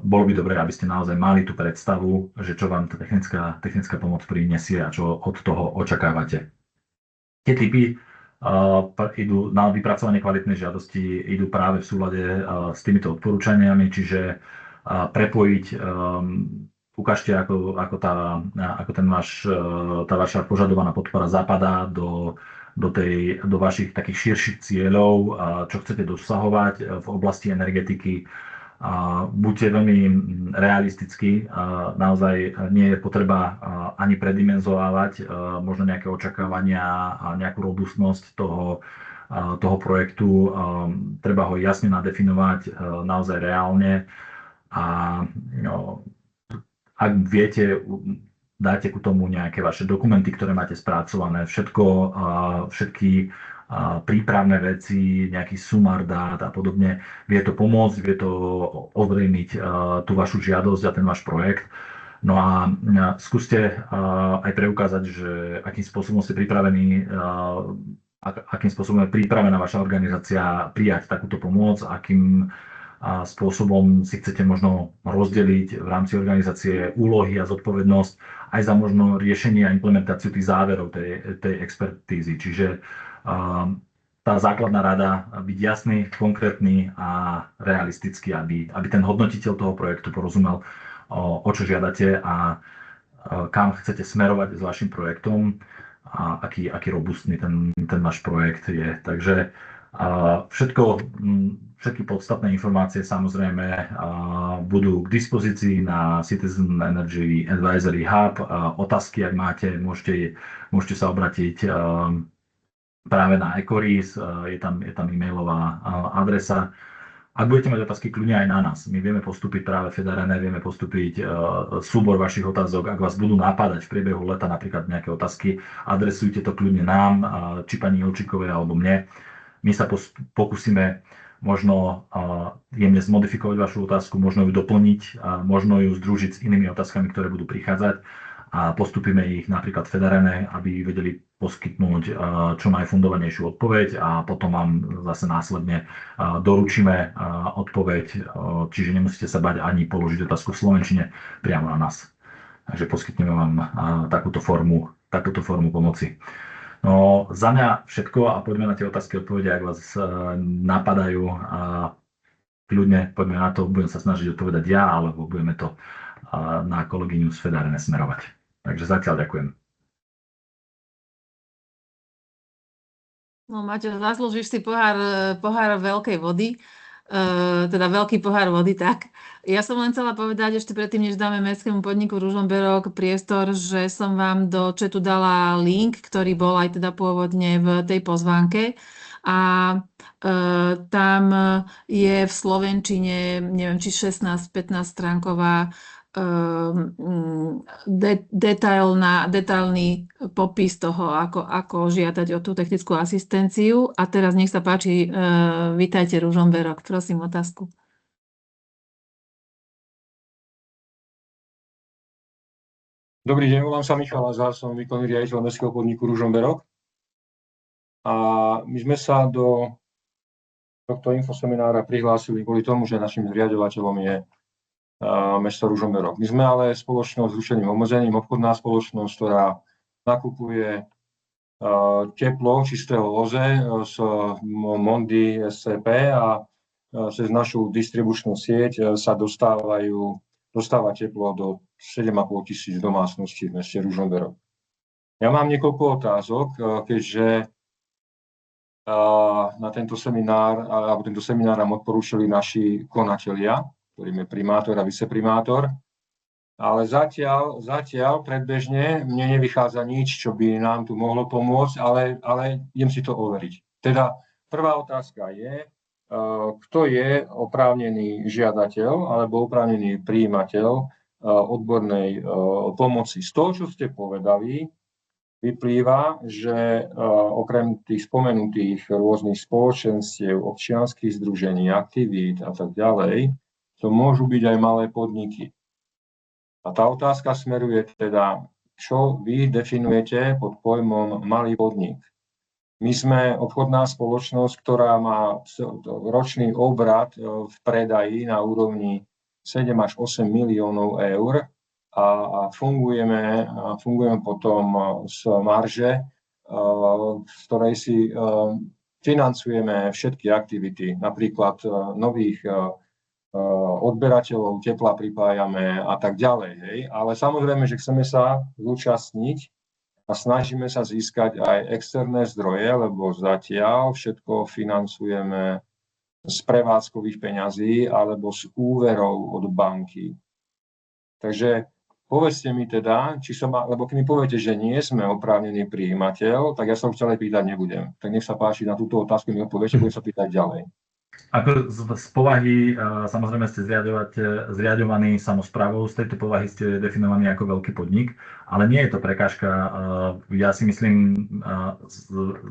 bolo by dobré, aby ste naozaj mali tú predstavu, že čo vám tá technická pomoc prinesie a čo od toho očakávate. Tie typy idú na vypracovanie kvalitnej žiadosti, idú práve v súlade s týmito odporúčaniami, čiže prepojiť, ukážte, ako tá vaša požadovaná podpora zapadá do vašich takých širších cieľov, čo chcete dosahovať v oblasti energetiky. Buďte veľmi realistickí, naozaj nie je potreba ani predimenzovávať možno nejaké očakávania a nejakú robustnosť toho projektu. Treba ho jasne nadefinovať, naozaj reálne, a ak viete, dáte ku tomu nejaké vaše dokumenty, ktoré máte spracované, všetky prípravné veci, nejaký sumár dát a podobne. Vie to pomôcť, vie to ozrejmiť tú vašu žiadosť a ten váš projekt. No a skúste aj preukázať, že akým spôsobom ste pripravení, akým spôsobom je pripravená vaša organizácia prijať takúto pomoc, akým spôsobom si chcete možno rozdeliť v rámci organizácie úlohy a zodpovednosť aj za možno riešenie a implementáciu tých záverov tej expertízy. Čiže tá základná rada byť jasný, konkrétny a realistický, aby ten hodnotiteľ toho projektu porozumel, o čo žiadate a kam chcete smerovať s vašim projektom a aký robustný ten váš projekt je. Takže všetky podstatné informácie samozrejme budú k dispozícii na Citizen Energy Advisory Hub. Otázky, ak máte, môžete sa obrátiť práve na Ecoris, je tam e-mailová adresa. Ak budete mať otázky, kľudne aj na nás. My vieme postúpiť práve Fedarene, vieme postúpiť súbor vašich otázok. Ak vás budú napádať v priebehu leta napríklad nejaké otázky, adresujte to kľudne nám, či pani Ilčíkovej alebo mne. My sa pokúsime možno jemne zmodifikovať vašu otázku, možno ju doplniť, možno ju združiť s inými otázkami, ktoré budú prichádzať, a postupíme ich napríklad Fedarene, aby vedeli poskytnúť čo najfundovanejšiu odpoveď a potom vám zase následne doručíme odpoveď, čiže nemusíte sa bať ani položiť otázku v slovenčine priamo na nás. Takže poskytneme vám takúto formu pomoci. No, za mňa všetko a poďme na tie otázky, odpovede, ak vás napadajú. Kľudne poďme na to, budem sa snažiť odpovedať ja, alebo budeme to na kolegyňu z Fedarene smerovať. Takže zatiaľ ďakujem. No, Maťo, zaslúžiš si pohár veľkej vody, teda veľký pohár vody, tak. Ja som len chcela povedať ešte predtým, než dáme mestskému podniku Ružomberok priestor, že som vám do chatu dala link, ktorý bol aj teda pôvodne v tej pozvánke. A tam je v slovenčine, neviem, či 16-15 stránková detailný popis toho, ako žiadať o tú technickú asistenciu. A teraz nech sa páči, vítajte Ružomberok, prosím otázku. Dobrý deň, volám sa Michal Lazar, som výkonný riaditeľ mestského podniku Ružomberok. A my sme sa do tohto infoseminára prihlásili kvôli tomu, že našim zriaďovateľom je mesto Ružomberok. My sme ale spoločnosť s ručením obmedzeným, obchodná spoločnosť, ktorá nakupuje teplo čistého loze z Mondy SCP a cez našu distribučnú sieť sa dostáva teplo do 7,5 tisíc domácností v meste Ružomberok. Ja mám niekoľko otázok, keďže na tento seminár nám odporúčili naši konatelia, ktorým je primátor a viceprimátor, ale zatiaľ predbežne mne nevychádza nič, čo by nám tu mohlo pomôcť, ale idem si to overiť. Teda prvá otázka je, kto je oprávnený žiadateľ alebo oprávnený prijímateľ odbornej pomoci. Z toho, čo ste povedali, vyplýva, že okrem tých spomenutých rôznych spoločenstiev, občianskych združení, aktivít a tak ďalej, to môžu byť aj malé podniky. A tá otázka smeruje teda, čo vy definujete pod pojmom malý podnik. My sme obchodná spoločnosť, ktorá má ročný obrat v predaji na úrovni 7 až 8 miliónov eur a fungujeme potom z marže, z ktorej si financujeme všetky aktivity, napríklad nových odberateľov tepla pripájame a tak ďalej. Hej. Ale samozrejme, že chceme sa zúčastniť a snažíme sa získať aj externé zdroje, lebo zatiaľ všetko financujeme z prevádzkových peňazí alebo z úverov od banky. Takže povedzte mi teda, lebo keď mi poviete, že nie sme oprávnený prijímateľ, tak ja som chcel pýtať nebudem. Tak nech sa páči, na túto otázku mi odpoviete, budem sa pýtať ďalej. Ako z povahy, samozrejme ste zriaďovaní samosprávou, z tejto povahy ste definovaní ako veľký podnik, ale nie je to prekážka. Ja si myslím,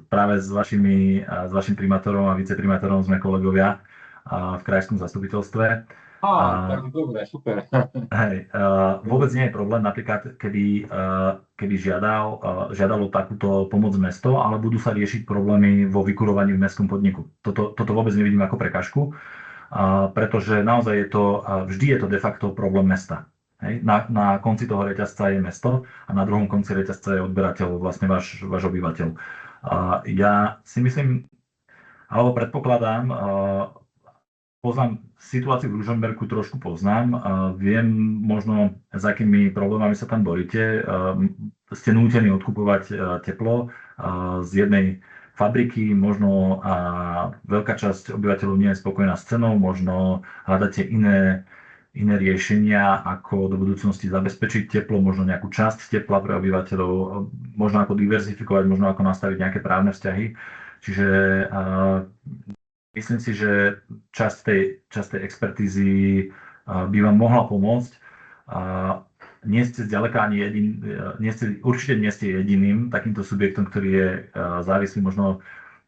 práve s vašim primátorom a viceprimátorom sme kolegovia v krajskom zastupiteľstve. Tak dobre, super. Hej, vôbec nie je problém, napríklad, keby žiadalo takúto pomoc mesto, ale budú sa riešiť problémy vo vykurovaní v mestskom podniku. Toto vôbec nevidím ako prekážku, pretože naozaj vždy je to de facto problém mesta. Hej, na konci toho reťazca je mesto a na druhom konci reťazca je odberateľ, vlastne váš obyvateľ. Ja si myslím, alebo predpokladám, poznám situáciu v Ružomberku, trošku poznám. Viem možno, s akými problémami sa tam boríte. Ste nútení odkupovať teplo z jednej fabriky, možno veľká časť obyvateľov nie je spokojná s cenou, možno hľadáte iné riešenia, ako do budúcnosti zabezpečiť teplo, možno nejakú časť tepla pre obyvateľov, možno ako diverzifikovať, možno ako nastaviť nejaké právne vzťahy. Čiže myslím si, že časť tej expertízy by vám mohla pomôcť. Nie ste zďaleka ani určite nie ste jediným takýmto subjektom, ktorý je závislý možno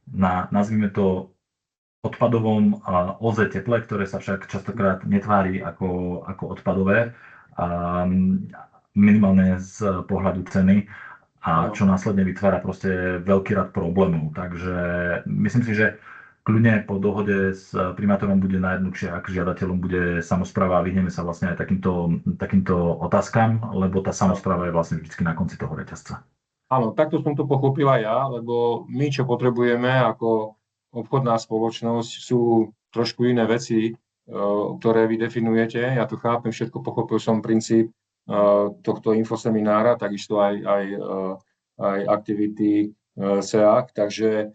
na, nazvime to, odpadovom OZE teple, ktoré sa však častokrát netvári ako odpadové, minimálne z pohľadu ceny, a čo následne vytvára proste veľký rad problémov. Takže myslím si, že kľudne po dohode s primátorom bude najjednoduchšie, ak žiadateľom bude samospráva a vyhneme sa vlastne aj takýmto otázkam, lebo tá samospráva je vlastne vždy na konci toho reťazca. Áno, takto som to pochopila ja, lebo my, čo potrebujeme ako obchodná spoločnosť, sú trošku iné veci, ktoré vy definujete. Ja to chápem, všetko pochopil som princíp tohto infoseminára, takisto aj aktivity SEAC, takže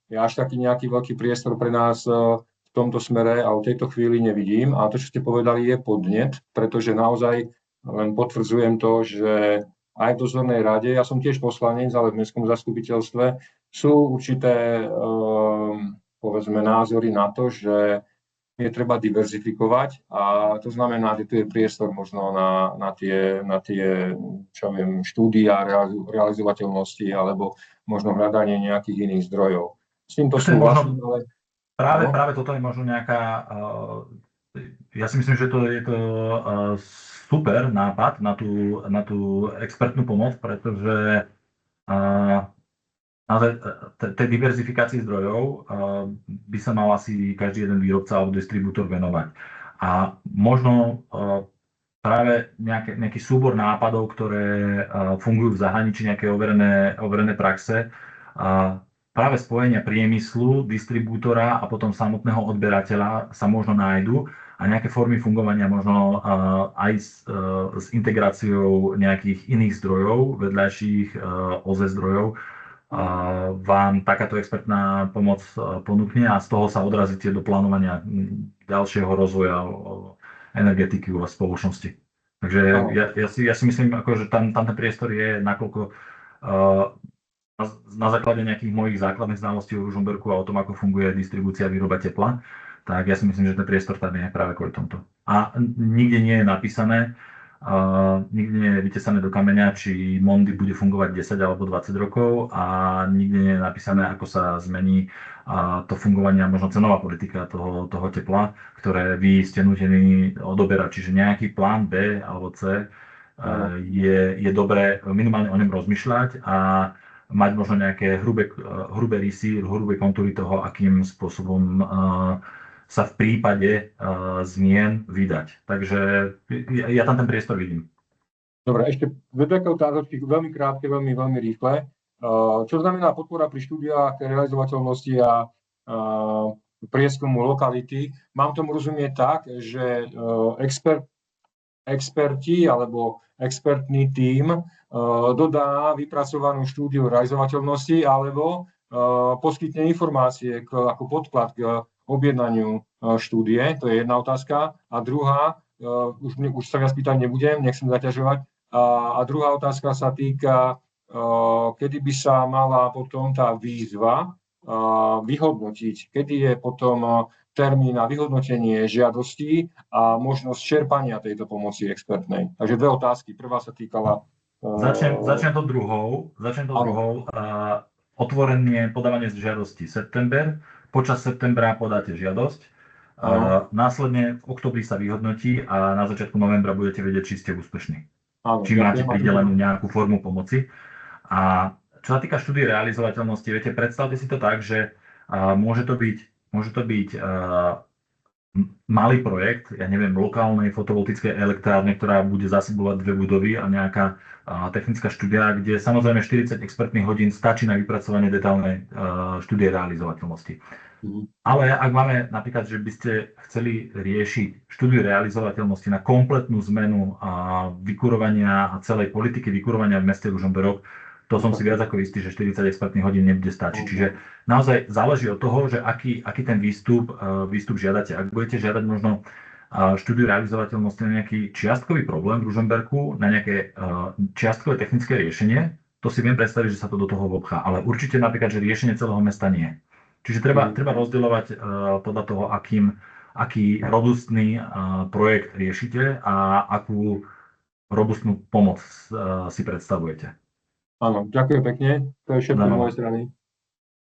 ja až taký nejaký veľký priestor pre nás v tomto smere a v tejto chvíli nevidím. A to, čo ste povedali, je podnet, pretože naozaj len potvrdzujem to, že aj v dozornej rade, ja som tiež poslanec, ale v mestskom zastupiteľstve, sú určité, povedzme, názory na to, že je treba diverzifikovať a to znamená, že tu je priestor možno na tie čo viem, štúdia realizovateľnosti alebo možno hľadanie nejakých iných zdrojov. S týmto súhlasím, ale... Práve toto je možno nejaká... Ja si myslím, že to je to super nápad na tú expertnú pomoc, pretože naozaj tej diverzifikácii zdrojov by sa mal asi každý jeden výrobca alebo distribútor venovať. A možno práve nejaký súbor nápadov, ktoré fungujú v zahraničí, nejaké overené praxe, práve spojenia priemyslu, distribútora a potom samotného odberateľa sa možno nájdu a nejaké formy fungovania možno aj s integráciou nejakých iných zdrojov, vedľajších OZE zdrojov, vám takáto expertná pomoc ponúkne a z toho sa odrazíte do plánovania ďalšieho rozvoja energetiky u vás v spoločnosti. Takže ja si myslím, že tam ten priestor je, nakoľko na základe nejakých mojich základných znalostí o Ružomberku a o tom, ako funguje distribúcia a výroba tepla, tak ja si myslím, že ten priestor tam je práve kvôli tomto. A nikde nie je napísané, nikde nie je vytesané do kameňa, či Mondi bude fungovať 10 alebo 20 rokov a nikde nie je napísané, ako sa zmení to fungovanie a možno cenová politika toho tepla, ktoré vy ste nútení odoberať. Čiže nejaký plán B alebo C je dobré minimálne o ňom rozmýšľať a mať možno nejaké hrubé rysy, hrubé kontúry toho, akým spôsobom sa v prípade zmien vydať. Takže ja tam ten priestor vidím. Dobre, ešte dve také otázočky, veľmi krátke, veľmi rýchle. Čo znamená podpora pri štúdiách realizovateľnosti a prieskumu lokality? Mám tomu rozumieť tak, že experti alebo expertný tím dodá vypracovanú štúdiu realizovateľnosti alebo poskytne informácie ako podklad k objednaniu štúdie, to je jedna otázka. A druhá, už sa viac pýtať nebudem, nechcem zaťažovať. A druhá otázka sa týka, kedy by sa mala potom tá výzva vyhodnotiť, kedy je potom termín na vyhodnotenie žiadostí a možnosť čerpania tejto pomoci expertnej. Takže dve otázky. Prvá sa týkala... Začnem to druhou. Otvorenie, podávanie žiadosti september. Počas septembra podáte žiadosť. Následne v októbri sa vyhodnotí a na začiatku novembra budete vedieť, či ste úspešní. Či máte pridelenú nejakú formu pomoci. A čo sa týka štúdie realizovateľnosti, viete, predstavte si to tak, že môže to byť malý projekt, ja neviem, lokálnej fotovoltickej elektrárne, ktorá bude zasypovať 2 budovy a nejaká technická štúdia, kde samozrejme 40 expertných hodín stačí na vypracovanie detailnej štúdie realizovateľnosti. Ale ak máme napríklad, že by ste chceli riešiť štúdiu realizovateľnosti na kompletnú zmenu vykurovania a celej politiky vykurovania v meste Ružomberok, to som si viac ako istý, že 40 expertných hodín nebude stačiť. Čiže naozaj záleží od toho, že aký ten výstup žiadate. Ak budete žiadať možno štúdiu realizovateľnosti na nejaký čiastkový problém v Ružomberku, na nejaké čiastkové technické riešenie, to si viem predstaviť, že sa to do toho obchá. Ale určite napríklad, že riešenie celého mesta nie. Čiže treba rozdeľovať podľa toho, aký robustný projekt riešite a akú robustnú pomoc si predstavujete. Áno, ďakujem pekne. To je všetko z mojej strany.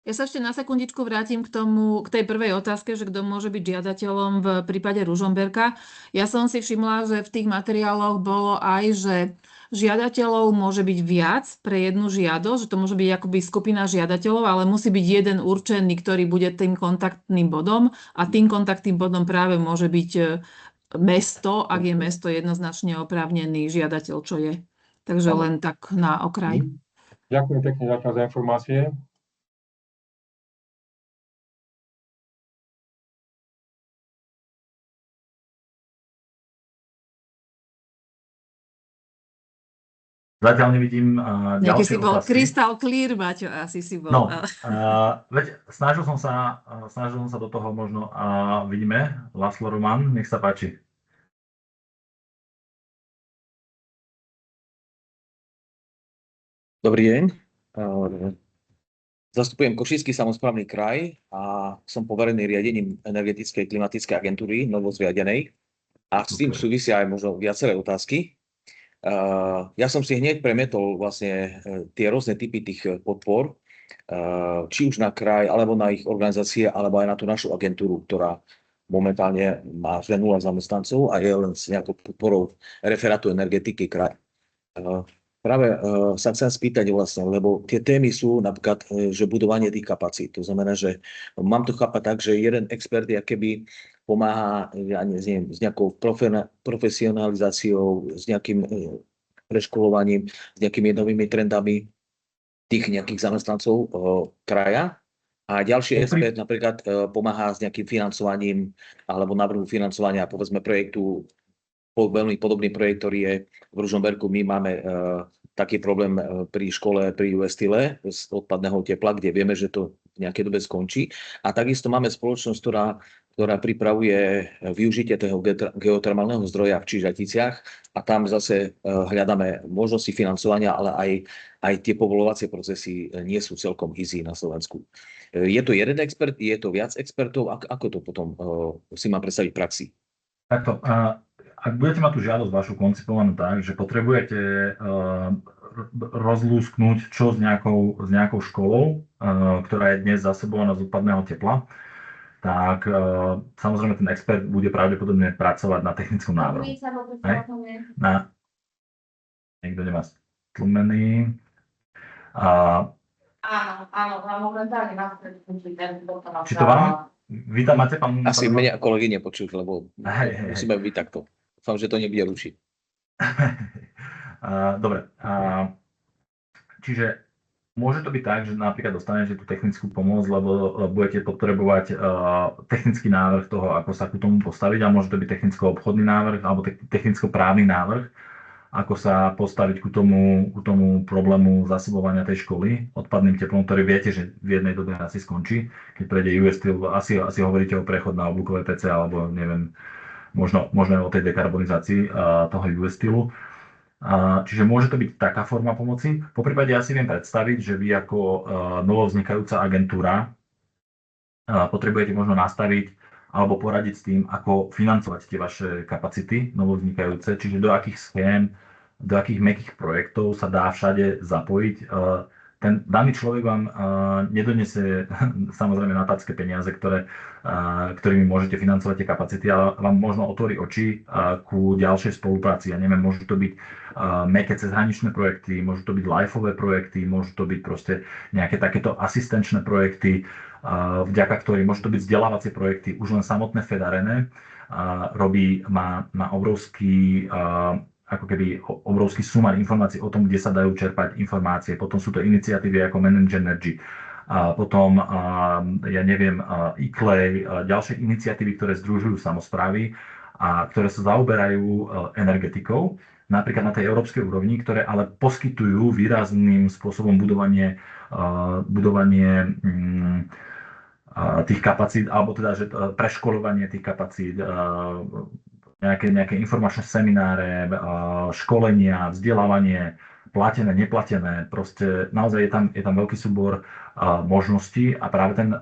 Ja sa ešte na sekundičku vrátim k tej prvej otázke, že kto môže byť žiadateľom v prípade Ružomberka. Ja som si všimla, že v tých materiáloch bolo aj, že žiadateľov môže byť viac pre jednu žiadosť, že to môže byť akoby skupina žiadateľov, ale musí byť jeden určený, ktorý bude tým kontaktným bodom a tým kontaktným bodom práve môže byť mesto, ak je mesto jednoznačne oprávnený žiadateľ, čo je. Takže len tak na okraj. Ďakujem pekne za informácie. Zatiaľ nevidím Nejaký ďalšie si bol otázky. crystal clear, Maťo, asi si bol. No, veď snažil som sa do toho možno, vidíme, Laslo Roman, nech sa páči. Dobrý deň. Zastupujem Košický samosprávny kraj a som poverený riadením energetickej klimatickej agentúry novozriadenej. A s tým súvisia aj možno viaceré otázky. Ja som si hneď premietol vlastne tie rôzne typy tých podpor, či už na kraj, alebo na ich organizácie, alebo aj na tú našu agentúru, ktorá momentálne má 0 zamestnancov a je len s nejakou podporou referátu energetiky kraj. Práve sa chcem spýtať vlastne, lebo tie témy sú napríklad, že budovanie tých kapacít. To znamená, že mám to chápať tak, že jeden expert keby pomáha neviem, s nejakou profesionalizáciou, s nejakým preškolovaním, s nejakými novými trendami tých nejakých zamestnancov kraja. A ďalší expert napríklad pomáha s nejakým financovaním alebo návrhu financovania, povedzme, projektu, veľmi podobný projekt, ktorý je v Ružomberku. My máme taký problém pri škole pri US Steel z odpadného tepla, kde vieme, že to v nejakej dobe skončí. A takisto máme spoločnosť, ktorá pripravuje využitie toho geotermálneho zdroja v Čižaticiach a tam zase hľadáme možnosti financovania, ale aj tie povolovacie procesy nie sú celkom easy na Slovensku. Je to jeden expert, je to viac expertov? Ako to potom si mám predstaviť v praxi? Takto. Ak budete mať tú žiadosť vašu koncipovanú tak, že potrebujete rozlúsknuť čo s nejakou školou, ktorá je dnes zasobovaná z odpadného tepla, tak samozrejme ten expert bude pravdepodobne pracovať na technickom návrhu. Niekto nemá stlmený. Áno, momentálne na Či to vám? Vy tam máte, pán... Asi mňa kolegy nepočuť, lebo musíme byť takto. Dúfam, že to nebude rušiť. Dobre. Čiže môže to byť tak, že napríklad dostanete tú technickú pomoc, lebo budete potrebovať technický návrh toho, ako sa ku tomu postaviť, a môže to byť technicko-obchodný návrh alebo technicko-právny návrh, ako sa postaviť ku tomu problému zasobovania tej školy odpadným teplom, ktorý viete, že v jednej dobe asi skončí, keď prejde US Steel. Asi hovoríte o prechod na oblúkové PC, alebo neviem, možno o tej dekarbonizácii toho US Steelu. Čiže môže to byť taká forma pomoci. Poprípade ja si viem predstaviť, že vy ako novovznikajúca agentúra potrebujete možno nastaviť alebo poradiť s tým, ako financovať tie vaše kapacity novovznikajúce, čiže do akých schém, do akých mäkkých projektov sa dá všade zapojiť. Ten daný človek vám nedonesie samozrejme na tacke peniaze, ktorými môžete financovať tie kapacity, ale vám možno otvorí oči ku ďalšej spolupráci. Ja neviem, môžu to byť mäkké cezhraničné projekty, môžu to byť liveové projekty, môžu to byť proste nejaké takéto asistenčné projekty, vďaka ktorým môžu to byť vzdelávacie projekty. Už len samotné Fedarene má obrovský sumár informácií o tom, kde sa dajú čerpať informácie. Potom sú to iniciatívy ako Manage Energy, potom, ja neviem, ICLEI, ďalšie iniciatívy, ktoré združujú samosprávy a ktoré sa zaoberajú energetikou, napríklad na tej európskej úrovni, ktoré ale poskytujú výrazným spôsobom budovanie tých kapacít, alebo teda, že preškolovanie tých kapacít, nejaké informačné semináre, školenia, vzdelávanie, platené, neplatené. Proste naozaj je tam veľký súbor možností a práve ten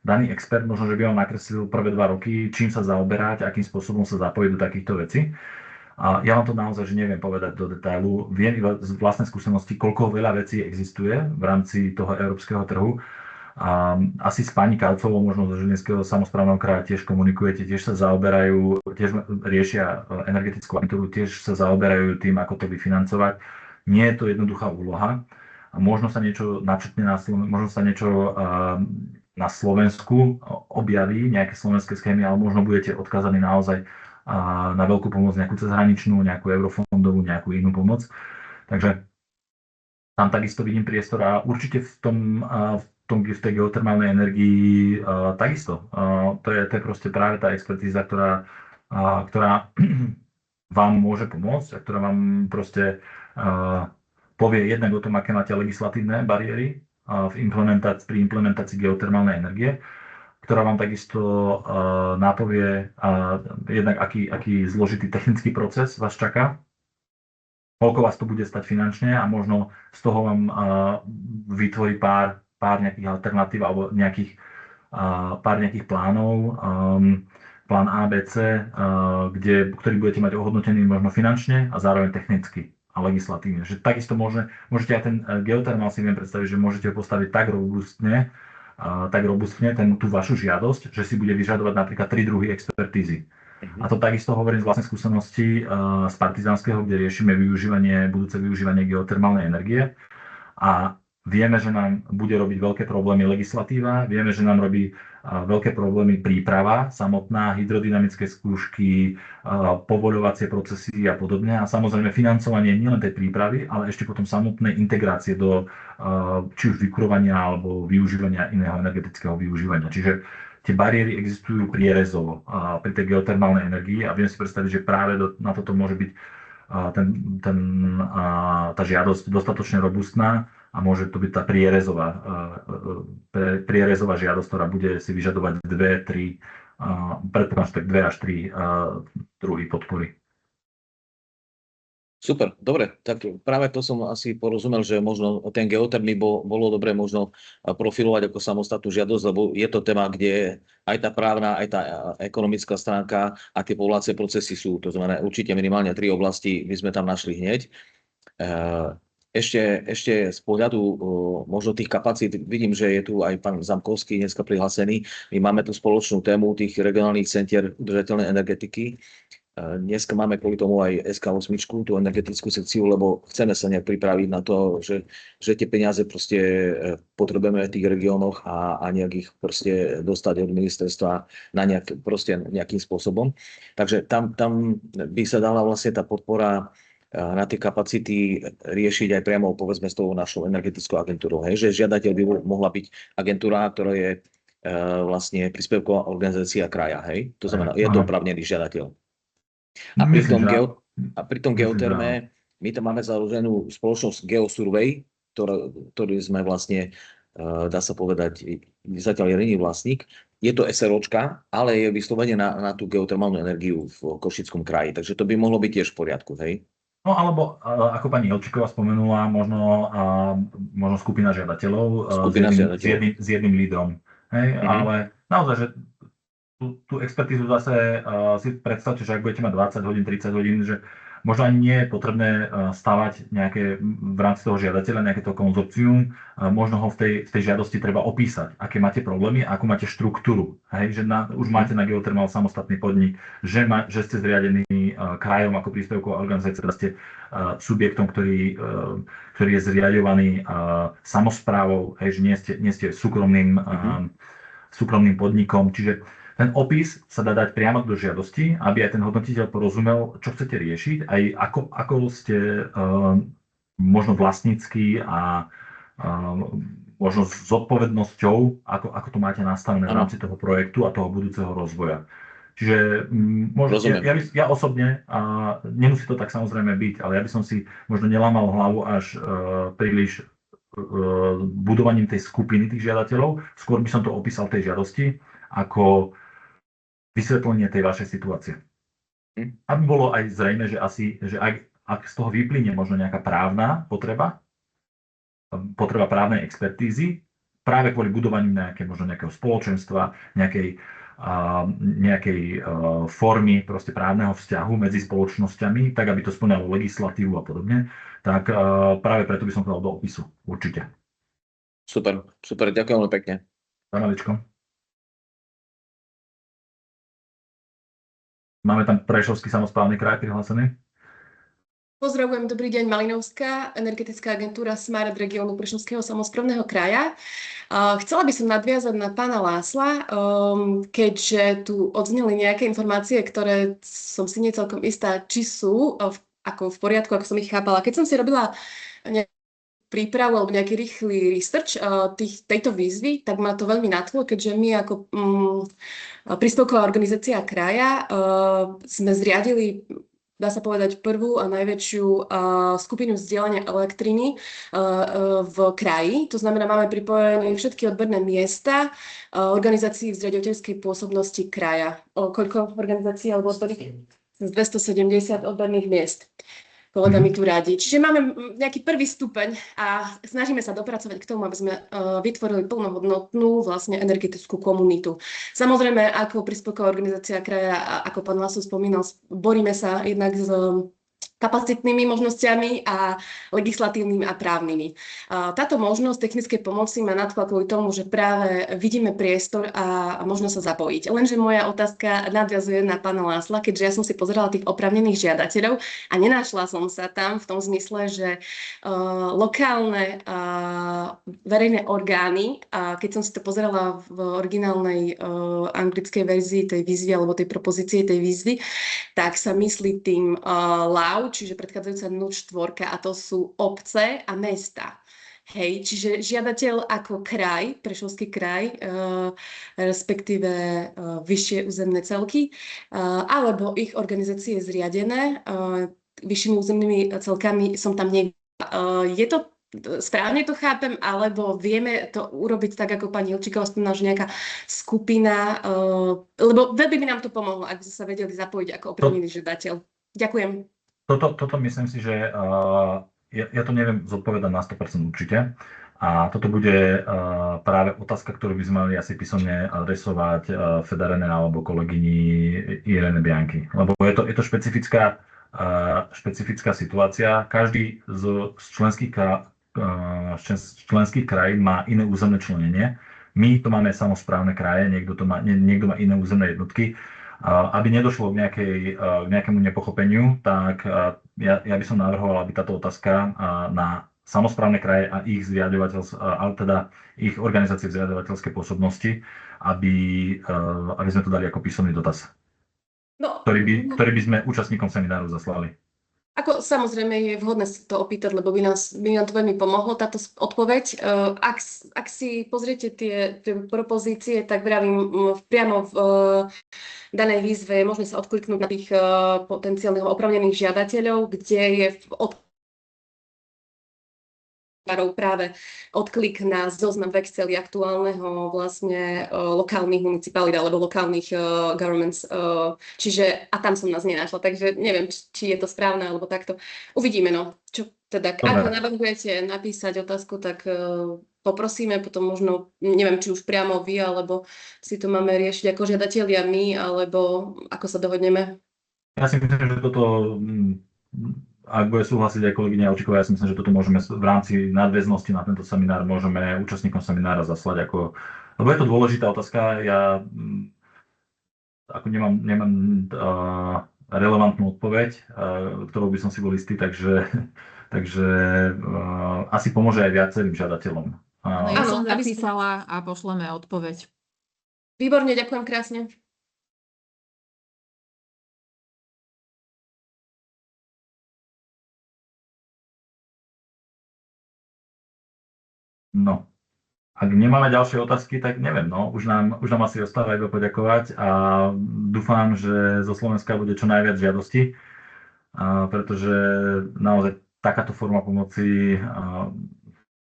daný expert možno, že by vám nakreslil prvé 2 roky, čím sa zaoberať, akým spôsobom sa zapojiť do takýchto vecí. Ja vám to naozaj že neviem povedať do detailu. Viem z vlastnej skúsenosti, koľko veľa vecí existuje v rámci toho európskeho trhu. Asi s pani Kaucovou, možno zo Žilinského samosprávneho kraja tiež komunikujete, tiež sa zaoberajú, tiež riešia energetickú agentúru, tiež sa zaoberajú tým, ako to vyfinancovať. Nie je to jednoduchá úloha. Možno sa niečo načrtne možno sa niečo na Slovensku objaví, nejaké slovenské schémy, ale možno budete odkazaní naozaj na veľkú pomoc, nejakú cezhraničnú, nejakú eurofondovú, nejakú inú pomoc. Takže tam takisto vidím priestor a určite v tej geotermálnej energii takisto. To je proste práve tá expertíza, ktorá vám môže pomôcť a ktorá vám proste povie jednak o tom, aké máte legislatívne bariéry pri implementácii geotermálnej energie, ktorá vám takisto napovie jednak, aký zložitý technický proces vás čaká, koľko vás to bude stať finančne a možno z toho vám vytvorí pár nejakých alternatív alebo pár nejakých plánov, plán A, B, C, ktorý budete mať ohodnotený možno finančne a zároveň technicky a legislatívne. Že takisto môžete aj ten geotermál si viem predstaviť, že môžete ho postaviť tak robustne, tak robustne tú vašu žiadosť, že si bude vyžadovať napríklad 3 druhy expertízy. A to takisto hovorím z vlastnej skúsenosti z Partizánskeho, kde riešime budúce využívanie geotermálnej energie. A vieme, že nám bude robiť veľké problémy legislatíva, vieme, že nám robí veľké problémy príprava samotná, hydrodynamické skúšky, povoľovacie procesy a podobne. A samozrejme financovanie nielen tej prípravy, ale ešte potom samotnej integrácie do či už vykurovania alebo využívania iného energetického využívania. Čiže tie bariéry existujú prierezovo pri tej geotermálnej energii a viem si predstaviť, že práve na toto môže byť tá žiadosť dostatočne robustná a môže to byť tá prierezová žiadosť, ktorá bude si vyžadovať 2, 3, predpokladám, tak 2 až 3 druhy podpory. Super, dobre, tak práve to som asi porozumel, že možno ten geotermy bolo dobre možno profilovať ako samostatnú žiadosť, lebo je to téma, kde aj tá právna, aj tá ekonomická stránka a tie povolacie procesy sú, to znamená určite minimálne 3 oblasti by sme tam našli hneď. Ešte z pohľadu možno tých kapacít, vidím, že je tu aj pán Zamkovský dneska prihlásený. My máme tu spoločnú tému tých regionálnych centier udržateľnej energetiky. Dneska máme kvôli tomu aj SK8, tú energetickú sekciu, lebo chceme sa nejak pripraviť na to, že tie peniaze proste potrebujeme v tých regiónoch a nejak ich proste dostať od ministerstva na nejakým spôsobom. Takže tam by sa dala vlastne tá podpora na tie kapacity riešiť aj priamo, povedzme, s tou našou energetickou agentúrou. Hej? Že žiadateľ by mohla byť agentúra, ktorá je vlastne príspevková organizácia kraja. Hej? To znamená, je to oprávnený žiadateľ. A pri tom geoterme my tam máme založenú spoločnosť GeoSurvey, ktorý sme vlastne, dá sa povedať, zatiaľ je iný vlastník. Je to SROčka, ale je vyslovene na tú geotermálnu energiu v Košickom kraji. Takže to by mohlo byť tiež v poriadku, hej? No alebo, ako pani Jelčíková spomenula, možno skupina žiadateľov s jedným lídrom. Hej? Ale naozaj, že tú expertízu zase si predstavte, že ak budete mať 20 hodín, 30 hodín, že možno ani nie je potrebné stavať v rámci toho žiadateľa nejaké to konzorcium, možno ho v tej žiadosti treba opísať, aké máte problémy, akú máte štruktúru. Hej? Že už máte na geotermál samostatný podnik, že ste zriadení krajom ako príspevková organizácia, teda ste subjektom, ktorý je zriaďovaný samosprávou, hej? Že nie ste súkromným podnikom, čiže ten opis sa dá dať priamo do žiadosti, aby aj ten hodnotiteľ porozumel, čo chcete riešiť, aj ako ste možno vlastnícky a možno s zodpovednosťou, ako to máte nastavené v rámci toho projektu a toho budúceho rozvoja. Čiže ja osobne, nemusí to tak samozrejme byť, ale ja by som si možno nelámal hlavu až príliš budovaním tej skupiny tých žiadateľov, skôr by som to opísal tej žiadosti ako vysvetlenie tej vašej situácie. Aby bolo aj zrejme, že ak z toho vyplynie možno nejaká právna potreba právnej expertízy, práve kvôli budovaniu nejakého spoločenstva, nejakej formy proste právneho vzťahu medzi spoločnosťami, tak aby to spĺňalo legislatívu a podobne, tak práve preto by som povedal do opisu. Určite. Super, ďakujem veľmi pekne. Za maličko. Máme tam Prešovský samosprávny kraj prihlásený. Pozdravujem, dobrý deň, Malinovská, energetická agentúra Smart regiónu Prešovského samosprávneho kraja. Chcela by som nadviazať na pána Lásla, keďže tu odzneli nejaké informácie, ktoré som si nie celkom istá, či sú v poriadku, ako som ich chápala. Keď som si robila prípravu alebo nejaký rýchly research tejto výzvy, tak ma to veľmi nadchlo, keďže my ako príspevková organizácia kraja sme zriadili, dá sa povedať, prvú a najväčšiu skupinu vzdielania elektriny v kraji. To znamená, máme pripojené všetky odborné miesta organizácií v zriaďovateľskej pôsobnosti kraja. Koľko organizácií alebo odborných? 270 odborných miest. Kolega mi tu radí. Čiže máme nejaký prvý stupeň a snažíme sa dopracovať k tomu, aby sme vytvorili plnohodnotnú vlastne energetickú komunitu. Samozrejme, ako príspevková organizácia kraja, ako pán Laso spomínal, boríme sa jednak s kapacitnými možnosťami a legislatívnymi a právnymi. Táto možnosť technickej pomoci má na to kvôli tomu, že práve vidíme priestor a možno sa zapojiť. Lenže moja otázka nadviazuje na pána Lásla, keďže ja som si pozerala tých oprávnených žiadateľov a nenašla som sa tam v tom zmysle, že lokálne verejné orgány, keď som si to pozerala v originálnej anglickej verzii tej výzvy alebo tej propozície tej výzvy, tak sa myslí tým LAU, čiže predchádzajúca NUC 4, a to sú obce a mesta. Hej, čiže žiadateľ ako kraj, Prešovský kraj, respektíve vyššie územné celky, alebo ich organizácie zriadené vyššími územnými celkami, som tam nevidela. Je to správne to chápem, alebo vieme to urobiť tak, ako pani Ilčíková spomínala, že nejaká skupina, lebo veľmi by nám to pomohlo, ak by sme sa vedeli zapojiť ako oprávnený žiadateľ. Ďakujem. Toto myslím si, že ja to neviem zodpovedať na 100% určite. A toto bude práve otázka, ktorú by sme mali asi písomne adresovať Fedarene alebo kolegyni Irene Bianchi. Lebo je to špecifická situácia. Každý z členských krajín má iné územné členenie. My to máme samosprávne kraje, niekto má iné územné jednotky. Aby nedošlo k nejakému nepochopeniu, tak ja by som navrhoval, aby táto otázka na samosprávne kraje a ich ale teda ich organizácie v zriaďovateľskej pôsobnosti, aby sme to dali ako písomný dotaz, ktorý by sme účastníkom semináru zaslali. Ako samozrejme je vhodné si to opýtať, lebo by nám to veľmi pomohlo, táto odpoveď. Ak si pozriete tie propozície, tak vravím, priamo v danej výzve je možné sa odkliknúť na tých potenciálnych oprávnených žiadateľov, kde je práve odklik na zoznam v Exceli aktuálneho vlastne lokálnych municipalít alebo lokálnych governments. Čiže a tam som nás nenašla, takže neviem, či je to správne alebo takto. Uvidíme, no. Čo teda, ak navrhujete napísať otázku, tak poprosíme, potom možno, neviem, či už priamo vy, alebo si to máme riešiť ako žiadatelia my, alebo ako sa dohodneme. Ja si myslím, že toto ak bude súhlasiť aj kolegyňa Ilčíková, ja si myslím, že toto môžeme v rámci nadväznosti na tento seminár môžeme účastníkom seminára zaslať lebo je to dôležitá otázka. Ja ako nemám relevantnú odpoveď, ktorou by som si bol istý, takže asi pomôže aj viacerým žiadateľom. No, ja som zapísala a pošleme odpoveď. Výborne, ďakujem krásne. No, ak nemáme ďalšie otázky, tak neviem, no, už nám asi ostáva iba poďakovať a dúfam, že zo Slovenska bude čo najviac žiadostí, pretože naozaj takáto forma pomoci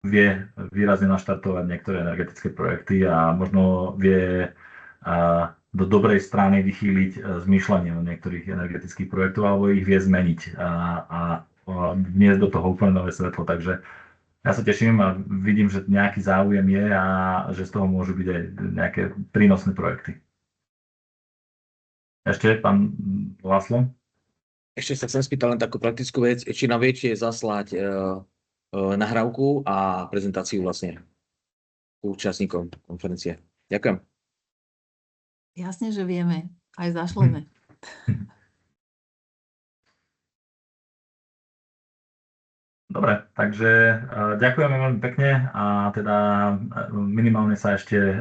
vie výrazne naštartovať niektoré energetické projekty a možno vie do dobrej strany vychýliť zmýšľanie o niektorých energetických projektov alebo ich vie zmeniť a vniesť do toho úplne nové svetlo, takže ja sa teším a vidím, že nejaký záujem je a že z toho môžu byť aj nejaké prínosné projekty. Ešte, pán Láslo? Ešte sa chcem spýtať len takú praktickú vec, či nám viete zaslať nahrávku a prezentáciu vlastne účastníkom konferencie. Ďakujem. Jasne, že vieme. Aj zašleme. Dobre, takže ďakujeme veľmi pekne a teda minimálne sa ešte